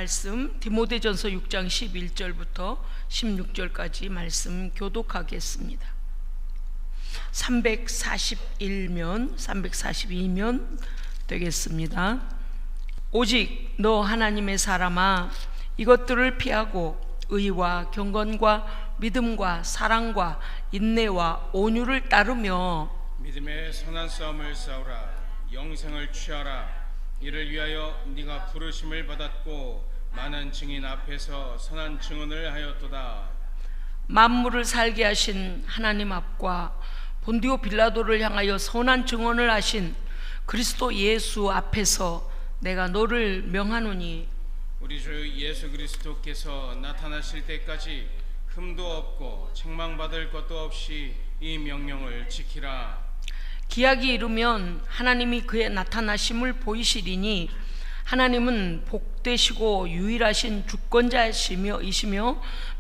말씀 디모데전서 6장 11절부터 16절까지 말씀 교독하겠습니다. 341면 342면 되겠습니다. 오직 너 하나님의 사람아, 이것들을 피하고 의와 경건과 믿음과 사랑과 인내와 온유를 따르며 믿음의 선한 싸움을 싸우라. 영생을 취하라. 이를 위하여 네가 부르심을 받았고 많은 증인 앞에서 선한 증언을 하였도다. 만물을 살게 하신 하나님 앞과 본디오 빌라도를 향하여 선한 증언을 하신 그리스도 예수 앞에서 내가 너를 명하노니, 우리 주 예수 그리스도께서 나타나실 때까지 흠도 없고 책망받을 것도 없이 이 명령을 지키라. 기약이 이르면 하나님이 그의 나타나심을 보이시리니 하나님은 복되시고 유일하신 주권자이시며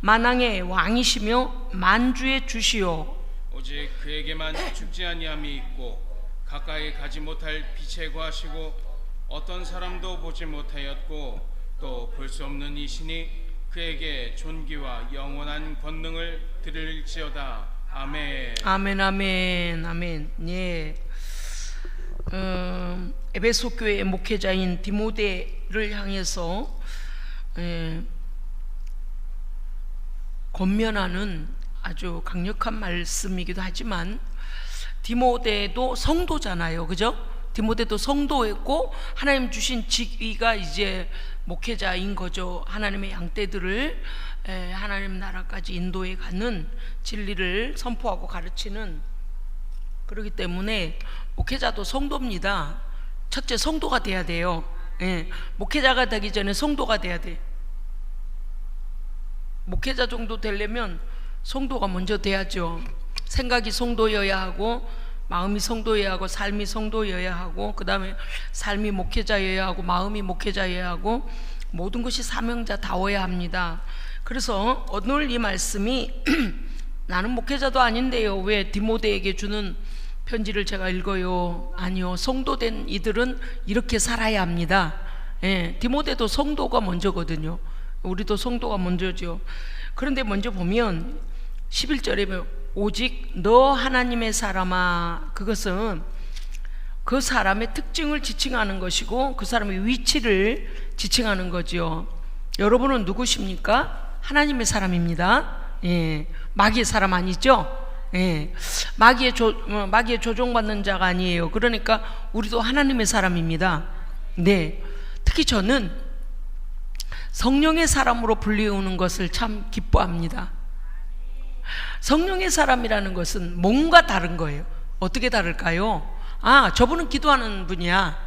만왕의 왕이시며 만주의 주시요 오직 그에게만 죽지 아니함이 있고 가까이 가지 못할 빛에 거하시고 어떤 사람도 보지 못하였고 또 볼 수 없는 이시니 그에게 존귀와 영원한 권능을 드릴지어다. 아멘. 아멘 아멘 아멘. 예. 에베소 교회의 목회자인 디모데를 향해서 권면하는 아주 강력한 말씀이기도 하지만, 디모데도 성도잖아요, 그죠? 디모데도 성도였고 하나님 주신 직위가 이제 목회자인 거죠. 하나님의 양떼들을 하나님 나라까지 인도해 가는 진리를 선포하고 가르치는, 그렇기 때문에 목회자도 성도입니다. 첫째, 성도가 돼야 돼요. 목회자가 되기 전에 성도가 돼야 돼. 목회자 정도 되려면 성도가 먼저 돼야죠. 생각이 성도여야 하고, 마음이 성도여야 하고, 삶이 성도여야 하고, 그 다음에 삶이 목회자여야 하고, 마음이 목회자여야 하고, 모든 것이 사명자다워야 합니다. 그래서 오늘 이 말씀이 나는 목회자도 아닌데요, 왜 디모데에게 주는 편지를 제가 읽어요? 아니요, 성도된 이들은 이렇게 살아야 합니다. 디모데도 성도가 먼저거든요. 우리도 성도가 먼저죠. 그런데 먼저 보면 11절에 보면 오직 너 하나님의 사람아, 그것은 그 사람의 특징을 지칭하는 것이고 그 사람의 위치를 지칭하는 거죠. 여러분은 누구십니까? 하나님의 사람입니다. 마귀의 사람 아니죠? 마귀의 조종받는 자가 아니에요. 그러니까 우리도 하나님의 사람입니다. 네, 특히 저는 성령의 사람으로 불리우는 것을 참 기뻐합니다. 성령의 사람이라는 것은 뭔가 다른 거예요. 어떻게 다를까요? 저분은 기도하는 분이야.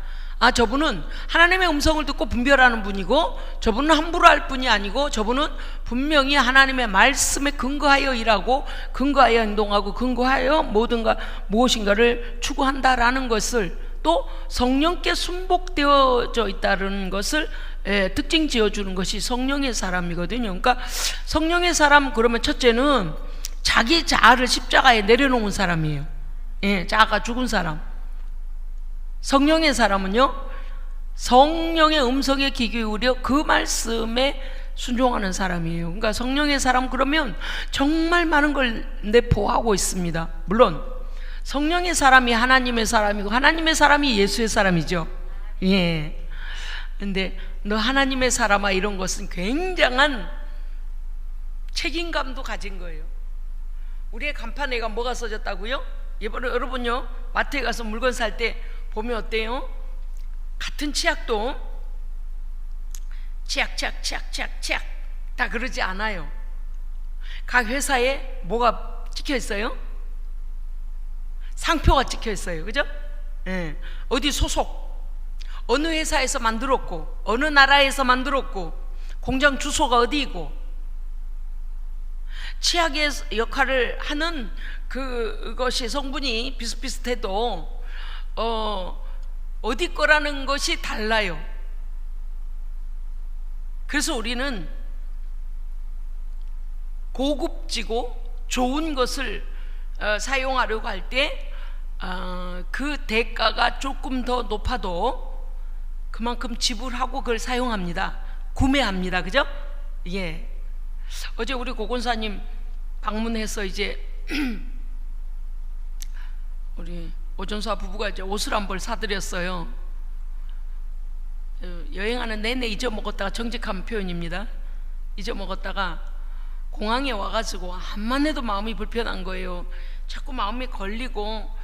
저분은 하나님의 음성을 듣고 분별하는 분이고, 저분은 함부로 할 분이 아니고, 저분은 분명히 하나님의 말씀에 근거하여 일하고, 근거하여 행동하고, 근거하여 무엇인가를 추구한다라는 것을, 또 성령께 순복되어져 있다는 것을 특징 지어주는 것이 성령의 사람이거든요. 그러니까 성령의 사람, 그러면 첫째는 자기 자아를 십자가에 내려놓은 사람이에요. 자아가 죽은 사람. 성령의 사람은요, 성령의 음성에 귀 기울여 그 말씀에 순종하는 사람이에요. 그러니까 성령의 사람 그러면 정말 많은 걸 내포하고 있습니다. 물론 성령의 사람이 하나님의 사람이고 하나님의 사람이 예수의 사람이죠. 근데 너 하나님의 사람아, 이런 것은 굉장한 책임감도 가진 거예요. 우리의 간판에가 뭐가 써졌다고요? 여러분요, 마트에 가서 물건 살 때 보면 어때요? 같은 치약도 치약 다 그러지 않아요. 각 회사에 뭐가 찍혀 있어요? 상표가 찍혀 있어요, 그죠? 어디 소속, 어느 회사에서 만들었고, 어느 나라에서 만들었고, 공장 주소가 어디이고, 치약의 역할을 하는 그것이 성분이 비슷비슷해도 어디 거라는 것이 달라요. 그래서 우리는 고급지고 좋은 것을 사용하려고 할 때 그 대가가 조금 더 높아도 그만큼 지불하고 그걸 사용합니다. 구매합니다. 그죠? 예. 어제 우리 고건사님 방문해서 이제 우리 오전사 부부가 이제 옷을 한 벌 사드렸어요. 여행하는 내내 잊어먹었다가, 정직한 표현입니다. 잊어먹었다가 공항에 와가지고 암만 해도 마음이 불편한 거예요. 자꾸 마음이 걸리고,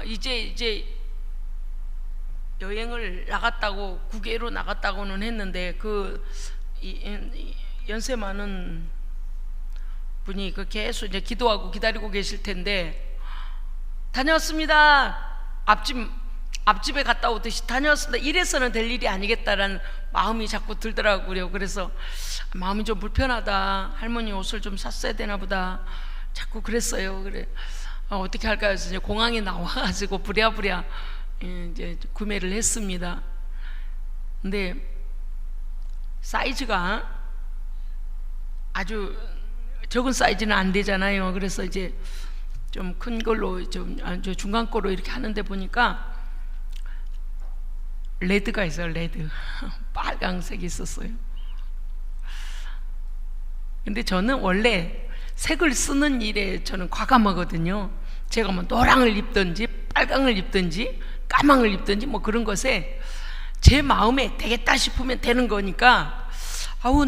이제 여행을 나갔다고, 국외로 나갔다고는 했는데 연세 많은 분이 계속 이제 기도하고 기다리고 계실 텐데, 다녀왔습니다. 앞집에 갔다 오듯이 다녀왔습니다. 이래서는 될 일이 아니겠다라는 마음이 자꾸 들더라고요. 그래서 마음이 좀 불편하다. 할머니 옷을 좀 샀어야 되나 보다. 자꾸 그랬어요. 그래. 어떻게 할까 해서 이제 공항에 나와가지고 부랴부랴 이제 구매를 했습니다. 근데 사이즈가 아주 적은 사이즈는 안 되잖아요. 그래서 이제 좀 큰 걸로, 좀 중간 거로 이렇게 하는데 보니까 레드가 있어요. 레드. 빨강색이 있었어요. 근데 저는 원래 색을 쓰는 일에 저는 과감하거든요. 제가 뭐 노랑을 입든지 빨강을 입든지 까망을 입든지 뭐 그런 것에 제 마음에 되겠다 싶으면 되는 거니까,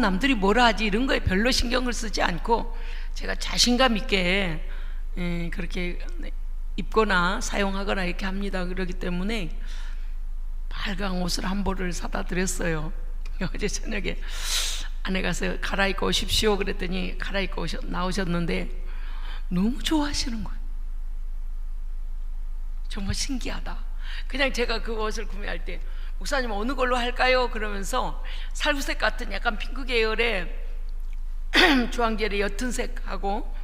남들이 뭐라 하지 이런 거에 별로 신경을 쓰지 않고 제가 자신감 있게 그렇게 입거나 사용하거나 이렇게 합니다. 그렇기 때문에 빨강 옷을 한 벌을 사다 드렸어요. 어제 저녁에 아내 가서 갈아입고 오십시오 그랬더니 갈아입고 나오셨는데 너무 좋아하시는 거예요. 정말 신기하다. 그냥 제가 그 옷을 구매할 때, 목사님 어느 걸로 할까요? 그러면서 살구색 같은 약간 핑크 계열의 주황 계열의 옅은 색하고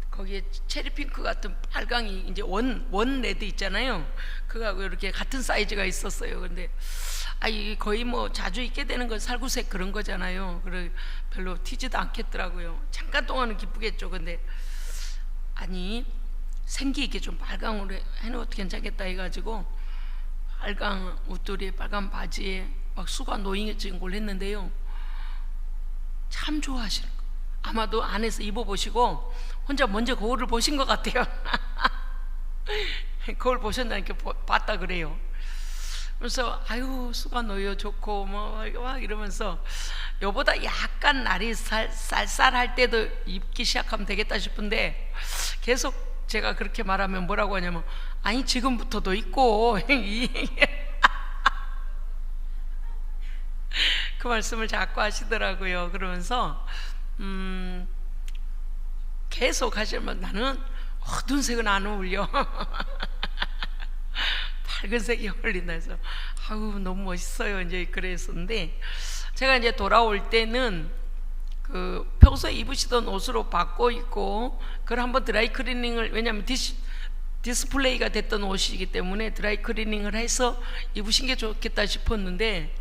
거기에 체리핑크 같은 빨강이 이제 원 레드 있잖아요. 그거하고 이렇게 같은 사이즈가 있었어요. 근데 거의 뭐 자주 입게 되는 건 살구색 그런 거잖아요. 그래 별로 튀지도 않겠더라고요. 잠깐 동안은 기쁘겠죠. 근데 생기 있게 좀 빨강으로 해놓어도 괜찮겠다 해가지고 빨강 웃돌이에 빨간 바지에 막 수가 노잉해진 걸 했는데요. 참 좋아하시는 거예요. 아마도 안에서 입어보시고 혼자 먼저 거울을 보신 것 같아요. 거울 보셨나니까 봤다 그래요. 그래서 수가 놓여 좋고 뭐 이러면서 요보다 약간 날이 쌀쌀할 때도 입기 시작하면 되겠다 싶은데, 계속 제가 그렇게 말하면 뭐라고 하냐면 지금부터도 입고 그 말씀을 자꾸 하시더라고요. 그러면서 계속 하시면 나는 어두운 색은 안 어울려. 밝은 색이 어울린다 해서 너무 멋있어요. 이제 그랬었는데, 제가 이제 돌아올 때는 평소에 입으시던 옷으로 바꿔 입고 그걸 한번 드라이 클리닝을, 왜냐하면 디스플레이가 됐던 옷이기 때문에 드라이 클리닝을 해서 입으신 게 좋겠다 싶었는데,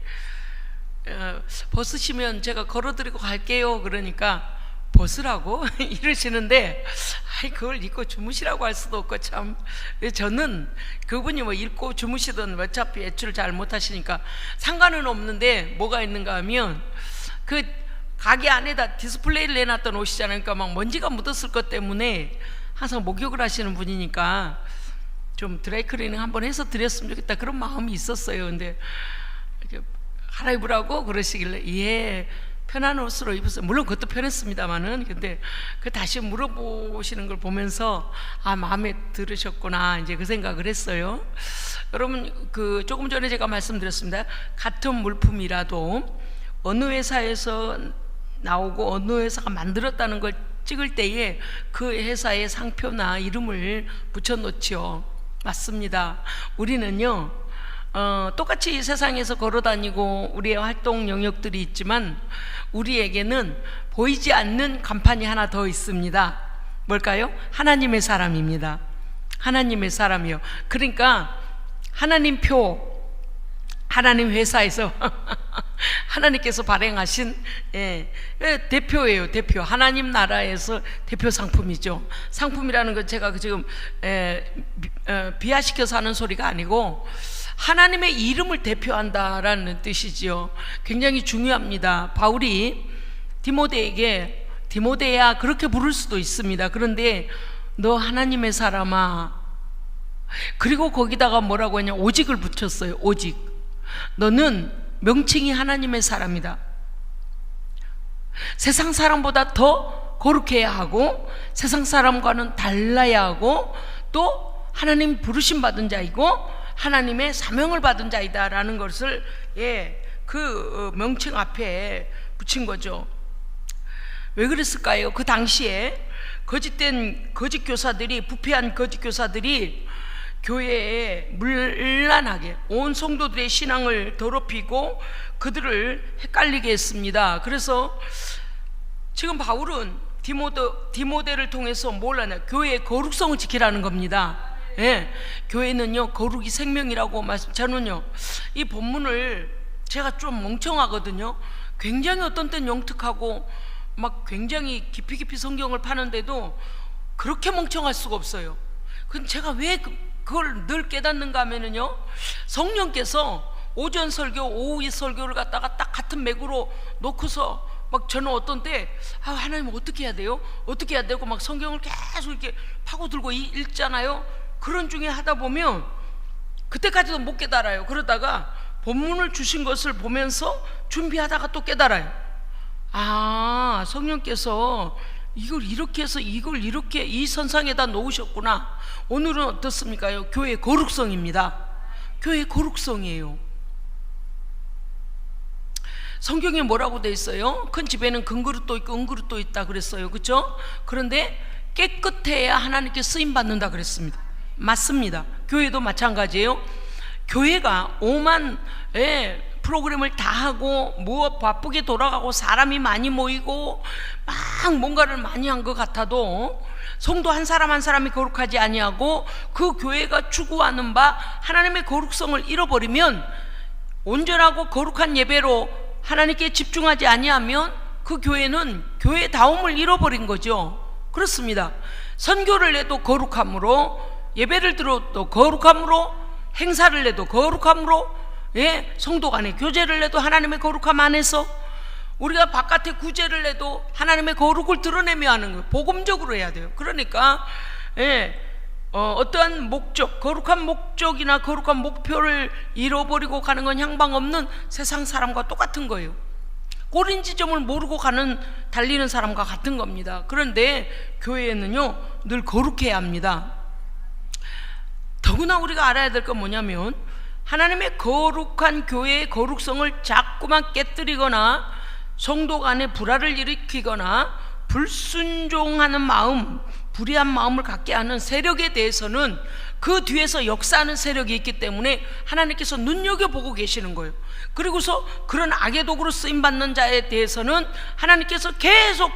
벗으시면 제가 걸어드리고 갈게요. 그러니까 벗으라고 이러시는데, 그걸 입고 주무시라고 할 수도 없고, 참 저는 그분이 뭐 입고 주무시든 어차피 외출을 잘 못하시니까 상관은 없는데, 뭐가 있는가 하면 그 가게 안에다 디스플레이를 내놨던 옷이잖아요. 그러니까 막 먼지가 묻었을 것 때문에 항상 목욕을 하시는 분이니까 좀 드라이 클리닝 한번 해서 드렸으면 좋겠다 그런 마음이 있었어요. 근데 이렇게 갈아입으라고 그러시길래 예, 편한 옷으로 입었어요. 물론 그것도 편했습니다만은, 근데 다시 물어보시는 걸 보면서 마음에 들으셨구나 이제 그 생각을 했어요. 여러분, 조금 전에 제가 말씀드렸습니다. 같은 물품이라도 어느 회사에서 나오고 어느 회사가 만들었다는 걸 찍을 때에 그 회사의 상표나 이름을 붙여놓지요. 맞습니다. 우리는요 똑같이 세상에서 걸어다니고 우리의 활동 영역들이 있지만 우리에게는 보이지 않는 간판이 하나 더 있습니다. 뭘까요? 하나님의 사람입니다. 하나님의 사람이요. 그러니까 하나님 표, 하나님 회사에서 하나님께서 발행하신 대표예요. 대표. 하나님 나라에서 대표 상품이죠. 상품이라는 건 제가 지금 비하시켜서 하는 소리가 아니고, 하나님의 이름을 대표한다라는 뜻이지요. 굉장히 중요합니다. 바울이 디모데에게, 디모데야 그렇게 부를 수도 있습니다. 그런데 너 하나님의 사람아, 그리고 거기다가 뭐라고 하냐, 오직을 붙였어요. 오직. 너는 명칭이 하나님의 사람이다. 세상 사람보다 더 거룩해야 하고, 세상 사람과는 달라야 하고, 또 하나님 부르심 받은 자이고 하나님의 사명을 받은 자이다 라는 것을 그 명칭 앞에 붙인 거죠. 왜 그랬을까요? 그 당시에 거짓된 거짓 교사들이, 부패한 거짓 교사들이 교회에 문란하게 온 성도들의 신앙을 더럽히고 그들을 헷갈리게 했습니다. 그래서 지금 바울은 디모데를 통해서 뭘 하냐, 교회의 거룩성을 지키라는 겁니다. 교회는요 거룩이 생명이라고 말씀. 저는요 이 본문을, 제가 좀 멍청하거든요. 굉장히 어떤 때는 영특하고 막 굉장히 깊이 성경을 파는데도 그렇게 멍청할 수가 없어요. 근데 제가 왜 그걸 늘 깨닫는가 하면은요, 성령께서 오전 설교, 오후 설교를 갖다가 딱 같은 맥으로 놓고서 막 저는 어떤 때 하나님 어떻게 해야 돼요? 어떻게 해야 되고 막 성경을 계속 이렇게 파고들고 읽잖아요. 그런 중에 하다 보면 그때까지도 못 깨달아요. 그러다가 본문을 주신 것을 보면서 준비하다가 또 깨달아요. 성령께서 이걸 이렇게 해서 이걸 이렇게 이 선상에다 놓으셨구나. 오늘은 어떻습니까? 교회의 거룩성입니다. 교회의 거룩성이에요. 성경에 뭐라고 돼 있어요? 큰 집에는 큰 그릇도 있고 은그릇도 있다 그랬어요. 그렇죠? 그런데 깨끗해야 하나님께 쓰임 받는다 그랬습니다. 맞습니다. 교회도 마찬가지예요. 교회가 오만 프로그램을 다 하고 뭐 바쁘게 돌아가고 사람이 많이 모이고 막 뭔가를 많이 한 것 같아도 성도 한 사람 한 사람이 거룩하지 아니하고 그 교회가 추구하는 바 하나님의 거룩성을 잃어버리면, 온전하고 거룩한 예배로 하나님께 집중하지 아니하면 그 교회는 교회다움을 잃어버린 거죠. 그렇습니다. 선교를 해도 거룩함으로, 예배를 드려도 거룩함으로, 행사를 해도 거룩함으로, 성도 간에 교제를 해도 하나님의 거룩함 안에서, 우리가 바깥에 구제를 해도 하나님의 거룩을 드러내며 하는 거예요. 복음적으로 해야 돼요. 그러니까 어떠한 목적, 거룩한 목적이나 거룩한 목표를 잃어버리고 가는 건 향방 없는 세상 사람과 똑같은 거예요. 꼬린 지점을 모르고 달리는 사람과 같은 겁니다. 그런데 교회는요 늘 거룩해야 합니다. 더구나 우리가 알아야 될 건 뭐냐면, 하나님의 거룩한 교회의 거룩성을 자꾸만 깨뜨리거나 성도 간에 불화를 일으키거나 불순종하는 마음, 불의한 마음을 갖게 하는 세력에 대해서는 그 뒤에서 역사하는 세력이 있기 때문에 하나님께서 눈여겨보고 계시는 거예요. 그리고서 그런 악의 도구로 쓰임받는 자에 대해서는 하나님께서 계속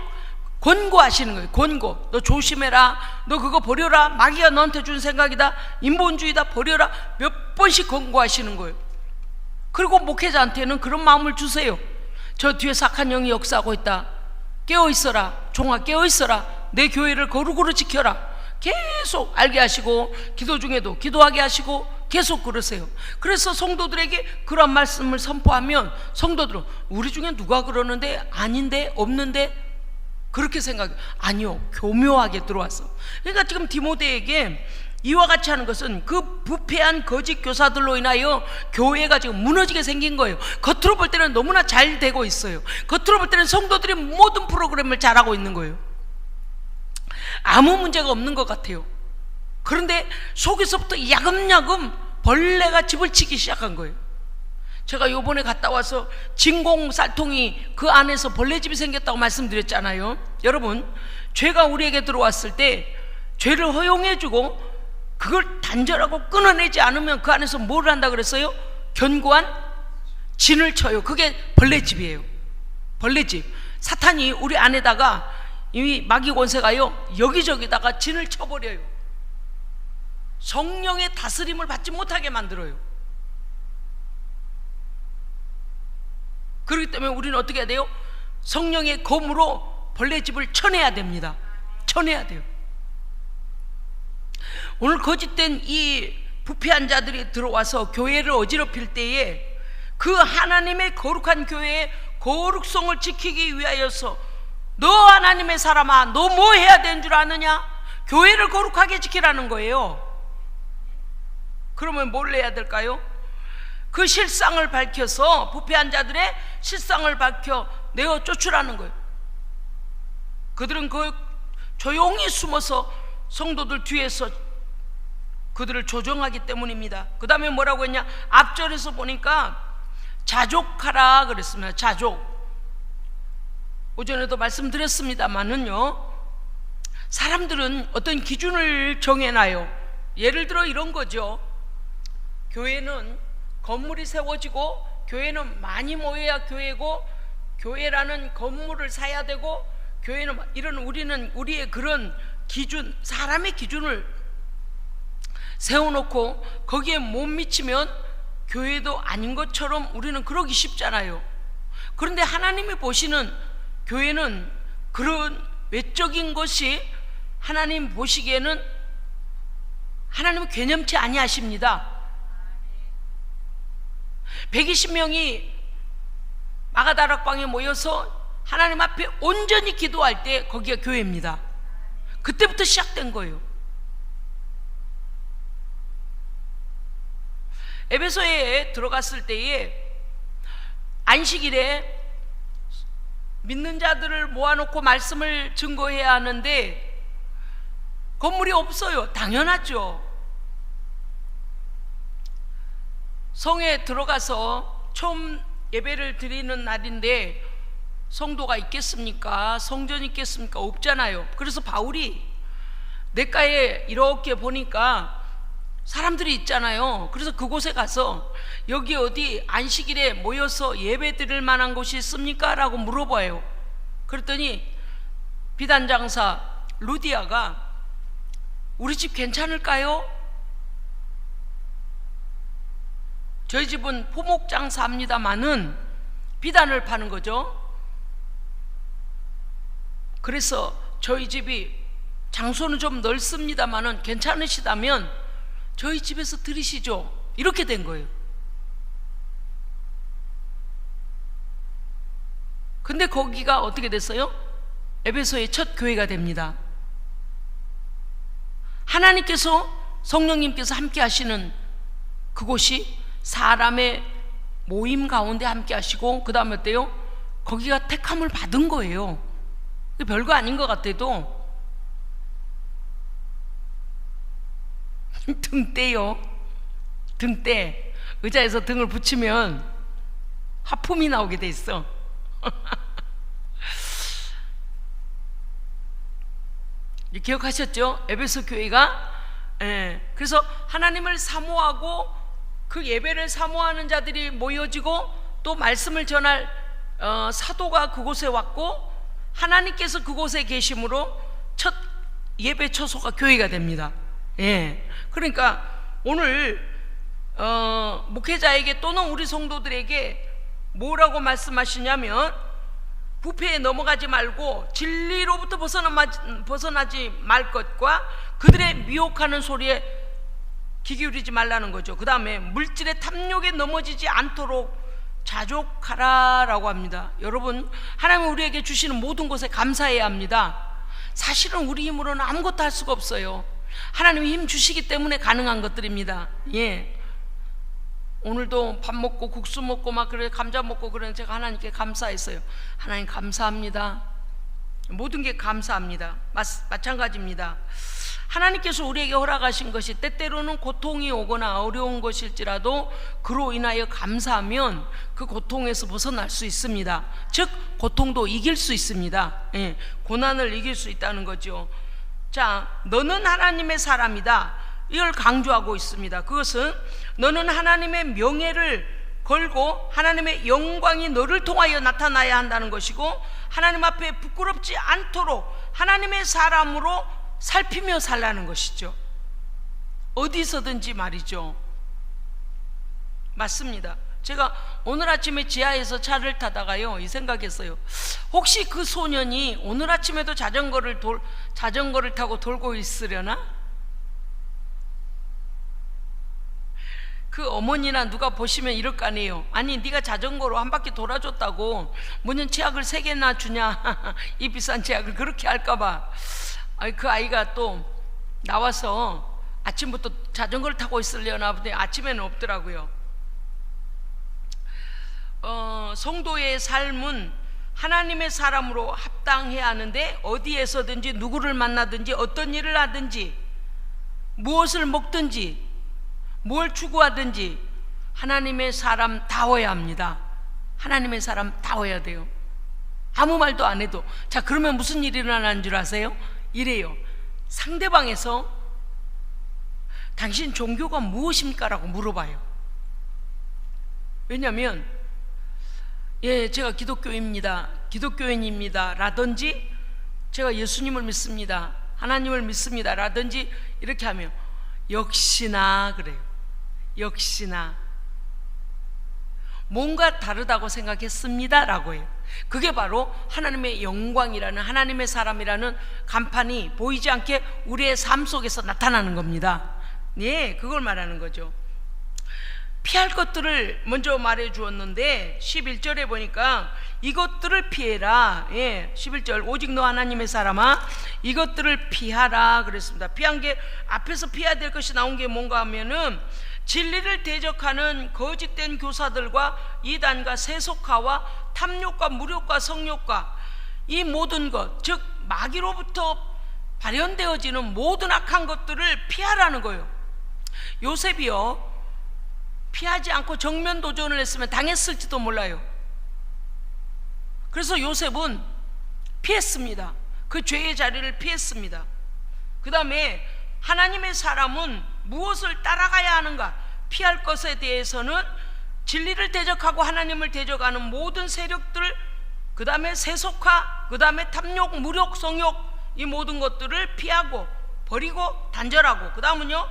권고하시는 거예요. 권고. 너 조심해라. 너 그거 버려라. 마귀가 너한테 준 생각이다. 인본주의다. 버려라. 몇 번씩 권고하시는 거예요. 그리고 목회자한테는 그런 마음을 주세요. 저 뒤에 악한 영이 역사하고 있다. 깨어있어라. 종아 깨어있어라. 내 교회를 거룩으로 지켜라. 계속 알게 하시고, 기도 중에도 기도하게 하시고 계속 그러세요. 그래서 성도들에게 그런 말씀을 선포하면 성도들은 우리 중에 누가 그러는데, 아닌데, 없는데, 그렇게 생각해요. 아니요, 교묘하게 들어왔어. 그러니까 지금 디모데에게 이와 같이 하는 것은 그 부패한 거짓 교사들로 인하여 교회가 지금 무너지게 생긴 거예요. 겉으로 볼 때는 너무나 잘 되고 있어요. 겉으로 볼 때는 성도들이 모든 프로그램을 잘하고 있는 거예요. 아무 문제가 없는 것 같아요. 그런데 속에서부터 야금야금 벌레가 집을 치기 시작한 거예요. 제가 요번에 갔다 와서 진공 쌀통이 그 안에서 벌레집이 생겼다고 말씀드렸잖아요. 여러분, 죄가 우리에게 들어왔을 때 죄를 허용해주고 그걸 단절하고 끊어내지 않으면 그 안에서 뭘 한다 그랬어요? 견고한 진을 쳐요. 그게 벌레집이에요. 벌레집. 사탄이 우리 안에다가, 이 마귀 권세가요 여기저기다가 진을 쳐버려요. 성령의 다스림을 받지 못하게 만들어요. 그렇기 때문에 우리는 어떻게 해야 돼요? 성령의 검으로 벌레집을 쳐내야 됩니다. 쳐내야 돼요. 오늘 거짓된 이 부패한 자들이 들어와서 교회를 어지럽힐 때에 그 하나님의 거룩한 교회의 거룩성을 지키기 위하여서 너 하나님의 사람아, 너 뭐 해야 되는 줄 아느냐? 교회를 거룩하게 지키라는 거예요. 그러면 뭘 해야 될까요? 그 실상을 밝혀서 부패한 자들의 실상을 밝혀 내어 쫓으라는 거예요. 그들은 그 조용히 숨어서 성도들 뒤에서 그들을 조정하기 때문입니다. 그 다음에 뭐라고 했냐? 앞절에서 보니까 자족하라 그랬습니다. 자족. 오전에도 말씀드렸습니다만은요, 사람들은 어떤 기준을 정해놔요. 예를 들어 이런 거죠. 교회는 건물이 세워지고 교회는 많이 모여야 교회고 교회라는 건물을 사야 되고 교회는 이런 우리는 우리의 그런 기준, 사람의 기준을 세워놓고 거기에 못 미치면 교회도 아닌 것처럼 우리는 그러기 쉽잖아요. 그런데 하나님이 보시는 교회는 그런 외적인 것이 하나님 보시기에는 하나님은 개념치 아니하십니다. 120명이 마가다락방에 모여서 하나님 앞에 온전히 기도할 때 거기가 교회입니다. 그때부터 시작된 거예요. 에베소에 들어갔을 때에 안식일에 믿는 자들을 모아놓고 말씀을 증거해야 하는데 건물이 없어요. 당연하죠. 성에 들어가서 처음 예배를 드리는 날인데 성도가 있겠습니까? 성전이 있겠습니까? 없잖아요. 그래서 바울이 냇가에 이렇게 보니까 사람들이 있잖아요. 그래서 그곳에 가서 여기 어디 안식일에 모여서 예배 드릴 만한 곳이 있습니까? 라고 물어봐요. 그랬더니 비단장사 루디아가 우리 집 괜찮을까요? 저희 집은 포목장사합니다마는 비단을 파는 거죠. 그래서 저희 집이 장소는 좀 넓습니다마는 괜찮으시다면 저희 집에서 드리시죠. 이렇게 된 거예요. 근데 거기가 어떻게 됐어요? 에베소의 첫 교회가 됩니다. 하나님께서 성령님께서 함께 하시는 그곳이 사람의 모임 가운데 함께 하시고 그 다음에 어때요? 거기가 택함을 받은 거예요. 별거 아닌 것 같아도 등대요. 등대. 의자에서 등을 붙이면 하품이 나오게 돼 있어. 기억하셨죠? 에베소 교회가 그래서 하나님을 사모하고 그 예배를 사모하는 자들이 모여지고 또 말씀을 전할 사도가 그곳에 왔고 하나님께서 그곳에 계심으로 첫 예배 처소가 교회가 됩니다. 그러니까 오늘 목회자에게 또는 우리 성도들에게 뭐라고 말씀하시냐면 부패에 넘어가지 말고 진리로부터 벗어나지 말 것과 그들의 미혹하는 소리에 귀 기울이지 말라는 거죠. 그 다음에 물질의 탐욕에 넘어지지 않도록 자족하라 라고 합니다. 여러분, 하나님은 우리에게 주시는 모든 것에 감사해야 합니다. 사실은 우리 힘으로는 아무것도 할 수가 없어요. 하나님이 힘 주시기 때문에 가능한 것들입니다. 오늘도 밥 먹고 국수 먹고 막 그래 감자 먹고 그러는 제가 하나님께 감사했어요. 하나님 감사합니다. 모든 게 감사합니다. 마찬가지입니다. 하나님께서 우리에게 허락하신 것이 때때로는 고통이 오거나 어려운 것일지라도 그로 인하여 감사하면 그 고통에서 벗어날 수 있습니다. 즉 고통도 이길 수 있습니다. 고난을 이길 수 있다는 거죠. 자, 너는 하나님의 사람이다. 이걸 강조하고 있습니다. 그것은 너는 하나님의 명예를 걸고 하나님의 영광이 너를 통하여 나타나야 한다는 것이고 하나님 앞에 부끄럽지 않도록 하나님의 사람으로 살피며 살라는 것이죠. 어디서든지 말이죠. 맞습니다. 제가 오늘 아침에 지하에서 차를 타다가요 이 생각했어요. 혹시 그 소년이 오늘 아침에도 자전거를 타고 돌고 있으려나? 그 어머니나 누가 보시면 이럴 거 아니에요. 아니 네가 자전거로 한 바퀴 돌아줬다고 문연 치약을 3개나 주냐 이 비싼 치약을 그렇게 할까봐. 그 아이가 또 나와서 아침부터 자전거를 타고 있으려나 보더니 아침에는 없더라고요. 성도의 삶은 하나님의 사람으로 합당해야 하는데 어디에서든지 누구를 만나든지 어떤 일을 하든지 무엇을 먹든지 뭘 추구하든지 하나님의 사람다워야 합니다. 하나님의 사람다워야 돼요. 아무 말도 안 해도. 자, 그러면 무슨 일이 일어나는 줄 아세요? 이래요. 상대방에서 당신 종교가 무엇입니까? 라고 물어봐요. 왜냐하면 제가 기독교인입니다 라든지 제가 예수님을 믿습니다, 하나님을 믿습니다 라든지 이렇게 하면 역시나 그래요. 역시나 뭔가 다르다고 생각했습니다 라고 해요. 그게 바로 하나님의 영광이라는, 하나님의 사람이라는 간판이 보이지 않게 우리의 삶 속에서 나타나는 겁니다. 네, 그걸 말하는 거죠. 피할 것들을 먼저 말해 주었는데 11절에 보니까 이것들을 피해라. 11절 오직 너 하나님의 사람아 이것들을 피하라 그랬습니다. 피한 게 앞에서 피해야 될 것이 나온 게 뭔가 하면은 진리를 대적하는 거짓된 교사들과 이단과 세속화와 탐욕과 무욕과 성욕과 이 모든 것, 즉 마귀로부터 발현되어지는 모든 악한 것들을 피하라는 거예요. 요셉이요, 피하지 않고 정면 도전을 했으면 당했을지도 몰라요. 그래서 요셉은 피했습니다. 그 죄의 자리를 피했습니다. 그 다음에 하나님의 사람은 무엇을 따라가야 하는가? 피할 것에 대해서는 진리를 대적하고 하나님을 대적하는 모든 세력들, 그 다음에 세속화, 그 다음에 탐욕, 무욕, 성욕, 이 모든 것들을 피하고 버리고 단절하고, 그 다음은요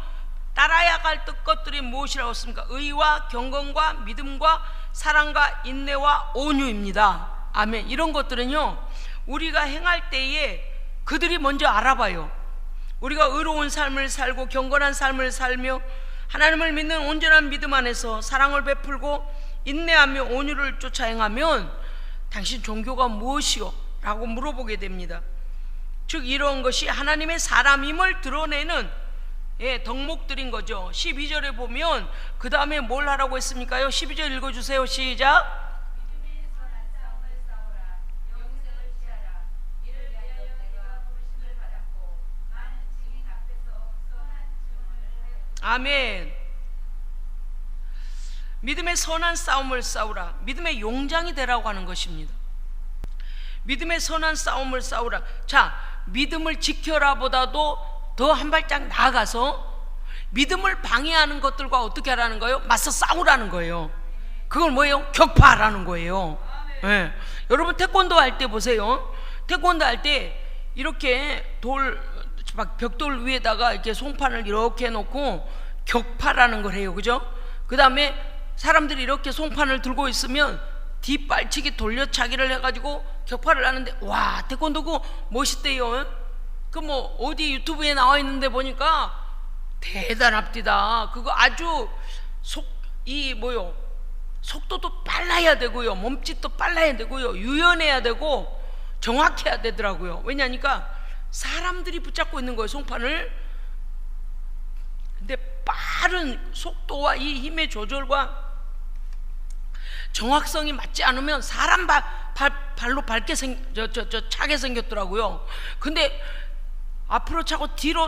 따라야 할 것들이 무엇이라고 했습니까? 의와 경건과 믿음과 사랑과 인내와 온유입니다. 아멘. 이런 것들은요 우리가 행할 때에 그들이 먼저 알아봐요. 우리가 의로운 삶을 살고 경건한 삶을 살며 하나님을 믿는 온전한 믿음 안에서 사랑을 베풀고 인내하며 온유를 쫓아 행하면 당신 종교가 무엇이요? 라고 물어보게 됩니다. 즉 이런 것이 하나님의 사람임을 드러내는 덕목들인 거죠. 12절에 보면 그 다음에 뭘 하라고 했습니까요? 12절 읽어주세요. 시작. 아멘. 믿음의 선한 싸움을 싸우라. 믿음의 용장이 되라고 하는 것입니다. 믿음의 선한 싸움을 싸우라. 자, 믿음을 지켜라 보다도 더 한 발짝 나아가서 믿음을 방해하는 것들과 어떻게 하라는 거예요? 맞서 싸우라는 거예요. 그걸 뭐예요? 격파하라는 거예요. 네. 여러분 태권도 할 때 보세요. 태권도 할 때 이렇게 벽돌 위에다가 이렇게 송판을 이렇게 해놓고 격파라는 걸 해요. 그죠? 그 다음에 사람들이 이렇게 송판을 들고 있으면 뒷발치기 돌려차기를 해가지고 격파를 하는데, 와, 태권도 그거 멋있대요. 그 뭐 어디 유튜브에 나와 있는데 보니까 대단합디다. 그거 아주 속도도 빨라야 되고요, 몸짓도 빨라야 되고요, 유연해야 되고 정확해야 되더라고요. 왜냐니까 사람들이 붙잡고 있는 거예요, 송판을. 근데 빠른 속도와 이 힘의 조절과 정확성이 맞지 않으면 사람 발로 밟게 차게 생겼더라고요. 근데 앞으로 차고 뒤로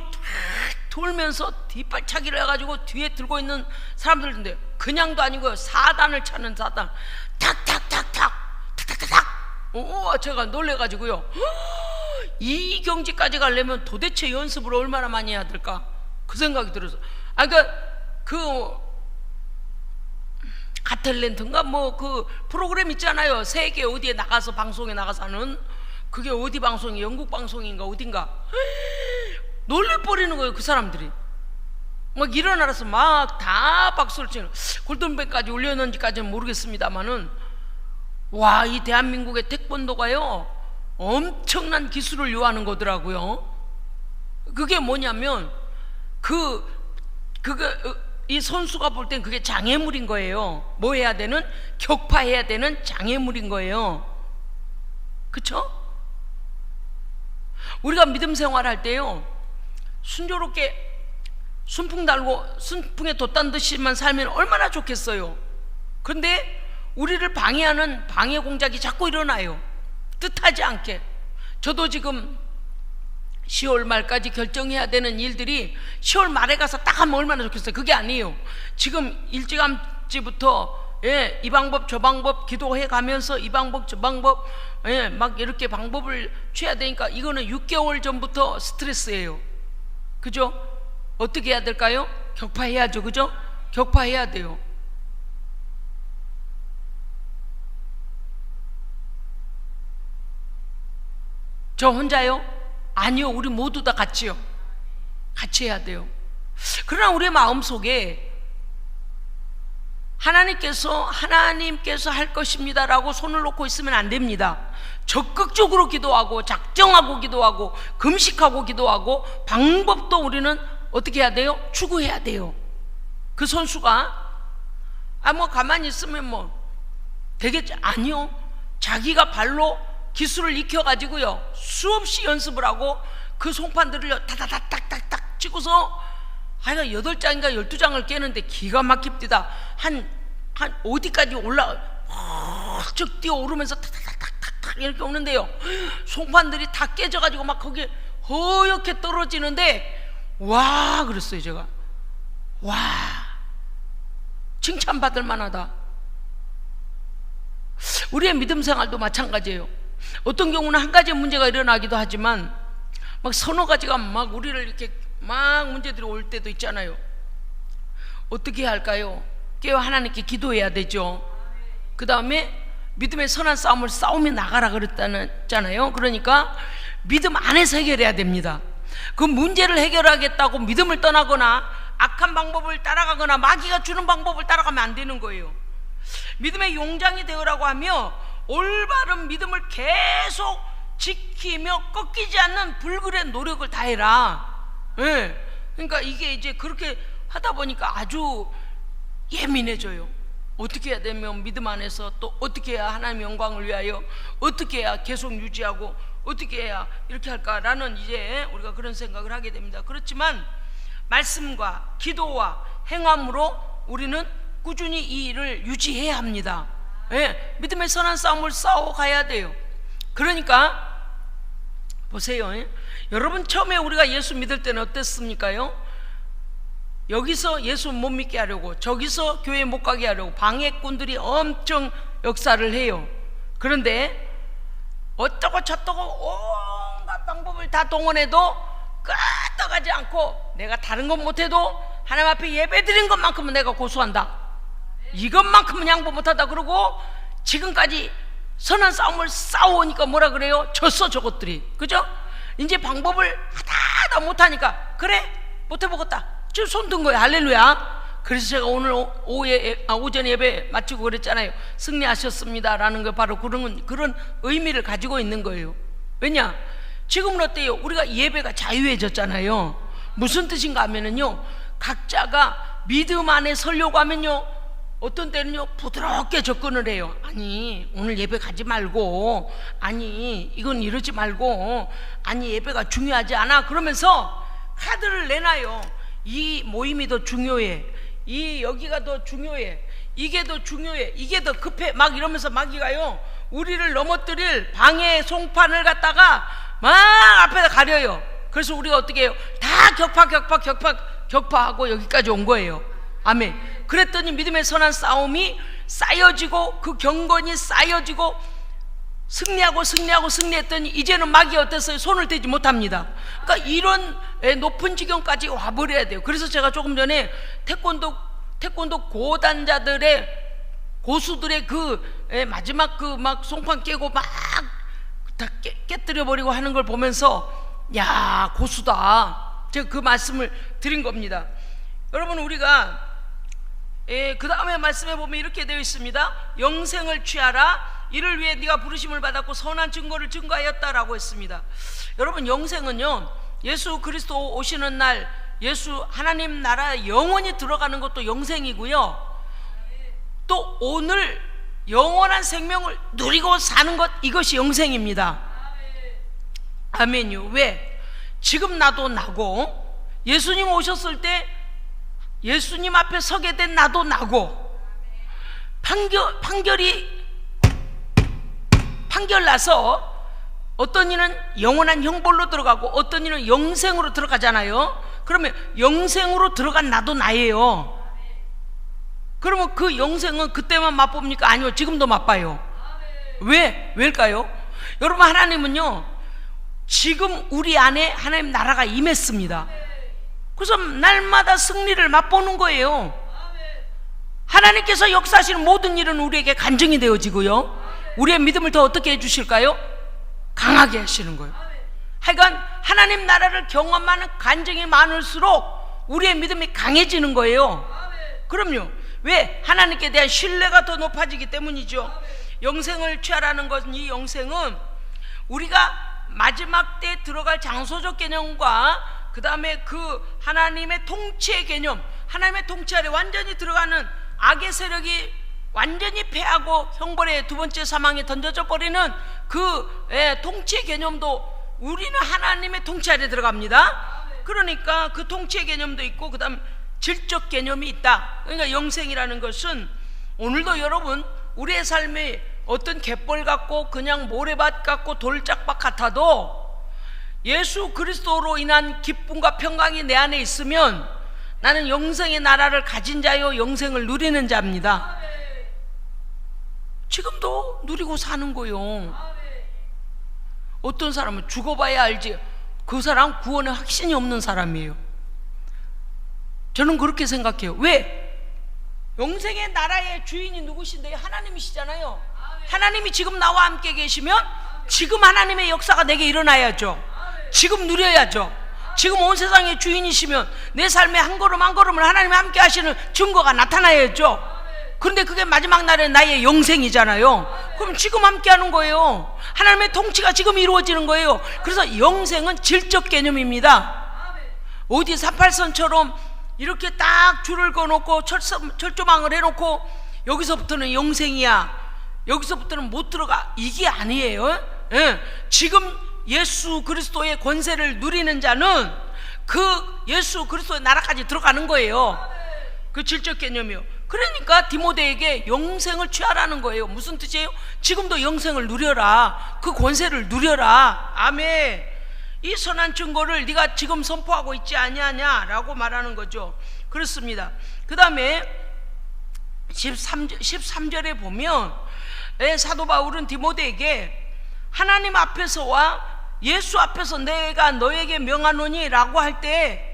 돌면서 뒷발차기를 해가지고 뒤에 들고 있는 사람들인데 그냥도 아니고요, 4단을 차는 4단, 탁탁탁탁 탁탁탁탁. 제가 놀래가지고요, 이 경지까지 가려면 도대체 연습을 얼마나 많이 해야 될까 그 생각이 들어서, 그 가텔랜트인가 뭐 그 프로그램 있잖아요. 세계 어디에 나가서 방송에 나가서 하는, 그게 어디 방송이, 영국 방송인가 어딘가, 놀래버리는 거예요. 그 사람들이 막 일어나서 막 다 박수를 치는, 골든벨까지 울렸는지까지는 모르겠습니다만은, 와, 이 대한민국의 태권도가요 엄청난 기술을 요하는 거더라고요. 그게 뭐냐면 이 선수가 볼 땐 그게 장애물인 거예요. 뭐 해야 되는? 격파해야 되는 장애물인 거예요. 그쵸? 우리가 믿음 생활할 때요, 순조롭게 순풍 달고 순풍에 돛단 듯이만 살면 얼마나 좋겠어요. 그런데 우리를 방해하는 방해 공작이 자꾸 일어나요. 뜻하지 않게. 저도 지금 10월 말까지 결정해야 되는 일들이 10월 말에 가서 딱 하면 얼마나 좋겠어요. 그게 아니에요. 지금 일찌감치부터 이 방법 저 방법 기도해 가면서 이 방법 저 방법 막 이렇게 방법을 취해야 되니까 이거는 6개월 전부터 스트레스예요. 그죠? 어떻게 해야 될까요? 격파해야죠. 그죠? 격파해야 돼요. 저 혼자요? 아니요. 우리 모두 다 같이요. 같이 해야 돼요. 그러나 우리의 마음속에 하나님께서 할 것입니다라고 손을 놓고 있으면 안 됩니다. 적극적으로 기도하고 작정하고 기도하고 금식하고 기도하고 방법도 우리는 어떻게 해야 돼요? 추구해야 돼요. 그 선수가 뭐 가만히 있으면 뭐 되겠지? 아니요. 자기가 발로 기술을 익혀가지고요 수없이 연습을 하고 그 송판들을 타다닥닥닥닥 찍어서 하여간 8장인가 12장을 깨는데 기가 막힙니다. 한 어디까지 쭉 뛰어오르면서 탁탁탁탁 이렇게 오는데요, 송판들이 다 깨져가지고 막 거기에 허옇게 떨어지는데 와 그랬어요. 제가 와 칭찬받을 만하다. 우리의 믿음 생활도 마찬가지예요. 어떤 경우는 한 가지 문제가 일어나기도 하지만 막 서너 가지가 막 우리를 이렇게 막 문제들이 올 때도 있잖아요. 어떻게 해야 할까요? 깨어 하나님께 기도해야 되죠. 그 다음에 믿음의 선한 싸움을 싸우며 나가라 그랬잖아요. 그러니까 믿음 안에서 해결해야 됩니다. 그 문제를 해결하겠다고 믿음을 떠나거나 악한 방법을 따라가거나 마귀가 주는 방법을 따라가면 안 되는 거예요. 믿음의 용장이 되으라고 하며 올바른 믿음을 계속 지키며 꺾이지 않는 불굴의 노력을 다해라. 그러니까 이게 이제 그렇게 하다 보니까 아주 예민해져요. 어떻게 해야 되면 믿음 안에서 또 어떻게 해야 하나님의 영광을 위하여 어떻게 해야 계속 유지하고 어떻게 해야 이렇게 할까라는 이제 우리가 그런 생각을 하게 됩니다. 그렇지만 말씀과 기도와 행함으로 우리는 꾸준히 이 일을 유지해야 합니다. 믿음의 선한 싸움을 싸워가야 돼요. 그러니까 보세요. 여러분 처음에 우리가 예수 믿을 때는 어땠습니까요? 여기서 예수 못 믿게 하려고 저기서 교회 못 가게 하려고 방해꾼들이 엄청 역사를 해요. 그런데 어쩌고 저쩌고 온갖 방법을 다 동원해도 끄떡하지 않고 내가 다른 건 못해도 하나님 앞에 예배 드린 것만큼은 내가 고수한다, 이것만큼은 양보 못하다 그러고 지금까지 선한 싸움을 싸우니까 뭐라 그래요? 졌어 저것들이. 그죠? 이제 방법을 하다 못하니까 그래 못해보겠다 지금 손 든 거예요. 할렐루야. 그래서 제가 오늘 오전 예배 마치고 그랬잖아요. 승리하셨습니다 라는 거 바로 그런 의미를 가지고 있는 거예요. 왜냐? 지금은 어때요? 우리가 예배가 자유해졌잖아요. 무슨 뜻인가 하면은요, 각자가 믿음 안에 서려고 하면요 어떤 때는요 부드럽게 접근을 해요. 아니 오늘 예배 가지 말고, 아니 이건 이러지 말고, 아니 예배가 중요하지 않아 그러면서 카드를 내놔요. 이 모임이 더 중요해, 이 여기가 더 중요해, 이게 더 중요해, 이게 더 급해 막 이러면서 마귀가요 우리를 넘어뜨릴 방해 송판을 갖다가 막 앞에다 가려요. 그래서 우리가 어떻게 해요? 다 격파하고 여기까지 온 거예요. 아멘. 그랬더니 믿음의 선한 싸움이 쌓여지고 그 경건이 쌓여지고 승리했더니 이제는 마귀 어땠어요? 손을 대지 못합니다. 그러니까 이런 높은 지경까지 와버려야 돼요. 그래서 제가 조금 전에 태권도 고단자들의 고수들의 그 마지막 그 막 송판 깨고 막 다 깨뜨려 버리고 하는 걸 보면서 야 고수다, 제가 그 말씀을 드린 겁니다. 여러분 우리가 그 다음에 말씀해 보면 이렇게 되어 있습니다. 영생을 취하라, 이를 위해 네가 부르심을 받았고 선한 증거를 증거하였다라고 했습니다. 여러분 영생은요 예수 그리스도 오시는 날 예수 하나님 나라 영원히 들어가는 것도 영생이고요, 또 오늘 영원한 생명을 누리고 사는 것, 이것이 영생입니다. 아멘요. 왜? 지금 나도 나고, 예수님 오셨을 때 예수님 앞에 서게 된 나도 나고, 판결 나서 어떤 이는 영원한 형벌로 들어가고 어떤 이는 영생으로 들어가잖아요. 그러면 영생으로 들어간 나도 나예요. 그러면 그 영생은 그때만 맛봅니까? 아니요, 지금도 맛봐요. 왜일까요? 여러분, 하나님은요 지금 우리 안에 하나님 나라가 임했습니다. 그래서 날마다 승리를 맛보는 거예요. 하나님께서 역사하시는 모든 일은 우리에게 간증이 되어지고요, 우리의 믿음을 더 어떻게 해주실까요? 강하게 하시는 거예요. 하여간 하나님 나라를 경험하는 간증이 많을수록 우리의 믿음이 강해지는 거예요. 그럼요. 왜? 하나님께 대한 신뢰가 더 높아지기 때문이죠. 영생을 취하라는 것은, 이 영생은 우리가 마지막 때 들어갈 장소적 개념과 그 다음에 그 하나님의 통치의 개념, 하나님의 통치 아래 완전히 들어가는 악의 세력이 완전히 패하고 형벌의 두 번째 사망에 던져져 버리는 그 통치의 개념도 우리는 하나님의 통치 아래 들어갑니다. 그러니까 그 통치의 개념도 있고, 그 다음 질적 개념이 있다. 그러니까 영생이라는 것은 오늘도 여러분 우리의 삶이 어떤 갯벌 같고 그냥 모래밭 같고 돌짝밭 같아도 예수 그리스도로 인한 기쁨과 평강이 내 안에 있으면 나는 영생의 나라를 가진 자요, 영생을 누리는 자입니다. 지금도 누리고 사는 거요. 어떤 사람은 죽어봐야 알지, 그 사람 구원에 확신이 없는 사람이에요. 저는 그렇게 생각해요. 왜? 영생의 나라의 주인이 누구신데요? 하나님이시잖아요. 하나님이 지금 나와 함께 계시면 지금 하나님의 역사가 내게 일어나야죠. 지금 누려야죠. 지금 온 세상의 주인이시면 내 삶의 한 걸음 한 걸음을 하나님이 함께 하시는 증거가 나타나야죠. 그런데 그게 마지막 날에 나의 영생이잖아요. 그럼 지금 함께 하는 거예요. 하나님의 통치가 지금 이루어지는 거예요. 그래서 영생은 질적 개념입니다. 어디 38선처럼 이렇게 딱 줄을 그어놓고 철조망을 해놓고 여기서부터는 영생이야, 여기서부터는 못 들어가, 이게 아니에요. 지금 예수 그리스도의 권세를 누리는 자는 그 예수 그리스도의 나라까지 들어가는 거예요. 그 질적 개념이요. 그러니까 디모데에게 영생을 취하라는 거예요. 무슨 뜻이에요? 지금도 영생을 누려라, 그 권세를 누려라. 아멘. 이 선한 증거를 네가 지금 선포하고 있지 아니하냐라고 말하는 거죠. 그렇습니다. 그 다음에 13절에 보면 사도 바울은 디모데에게 하나님 앞에서와 예수 앞에서 내가 너에게 명하노니 라고 할 때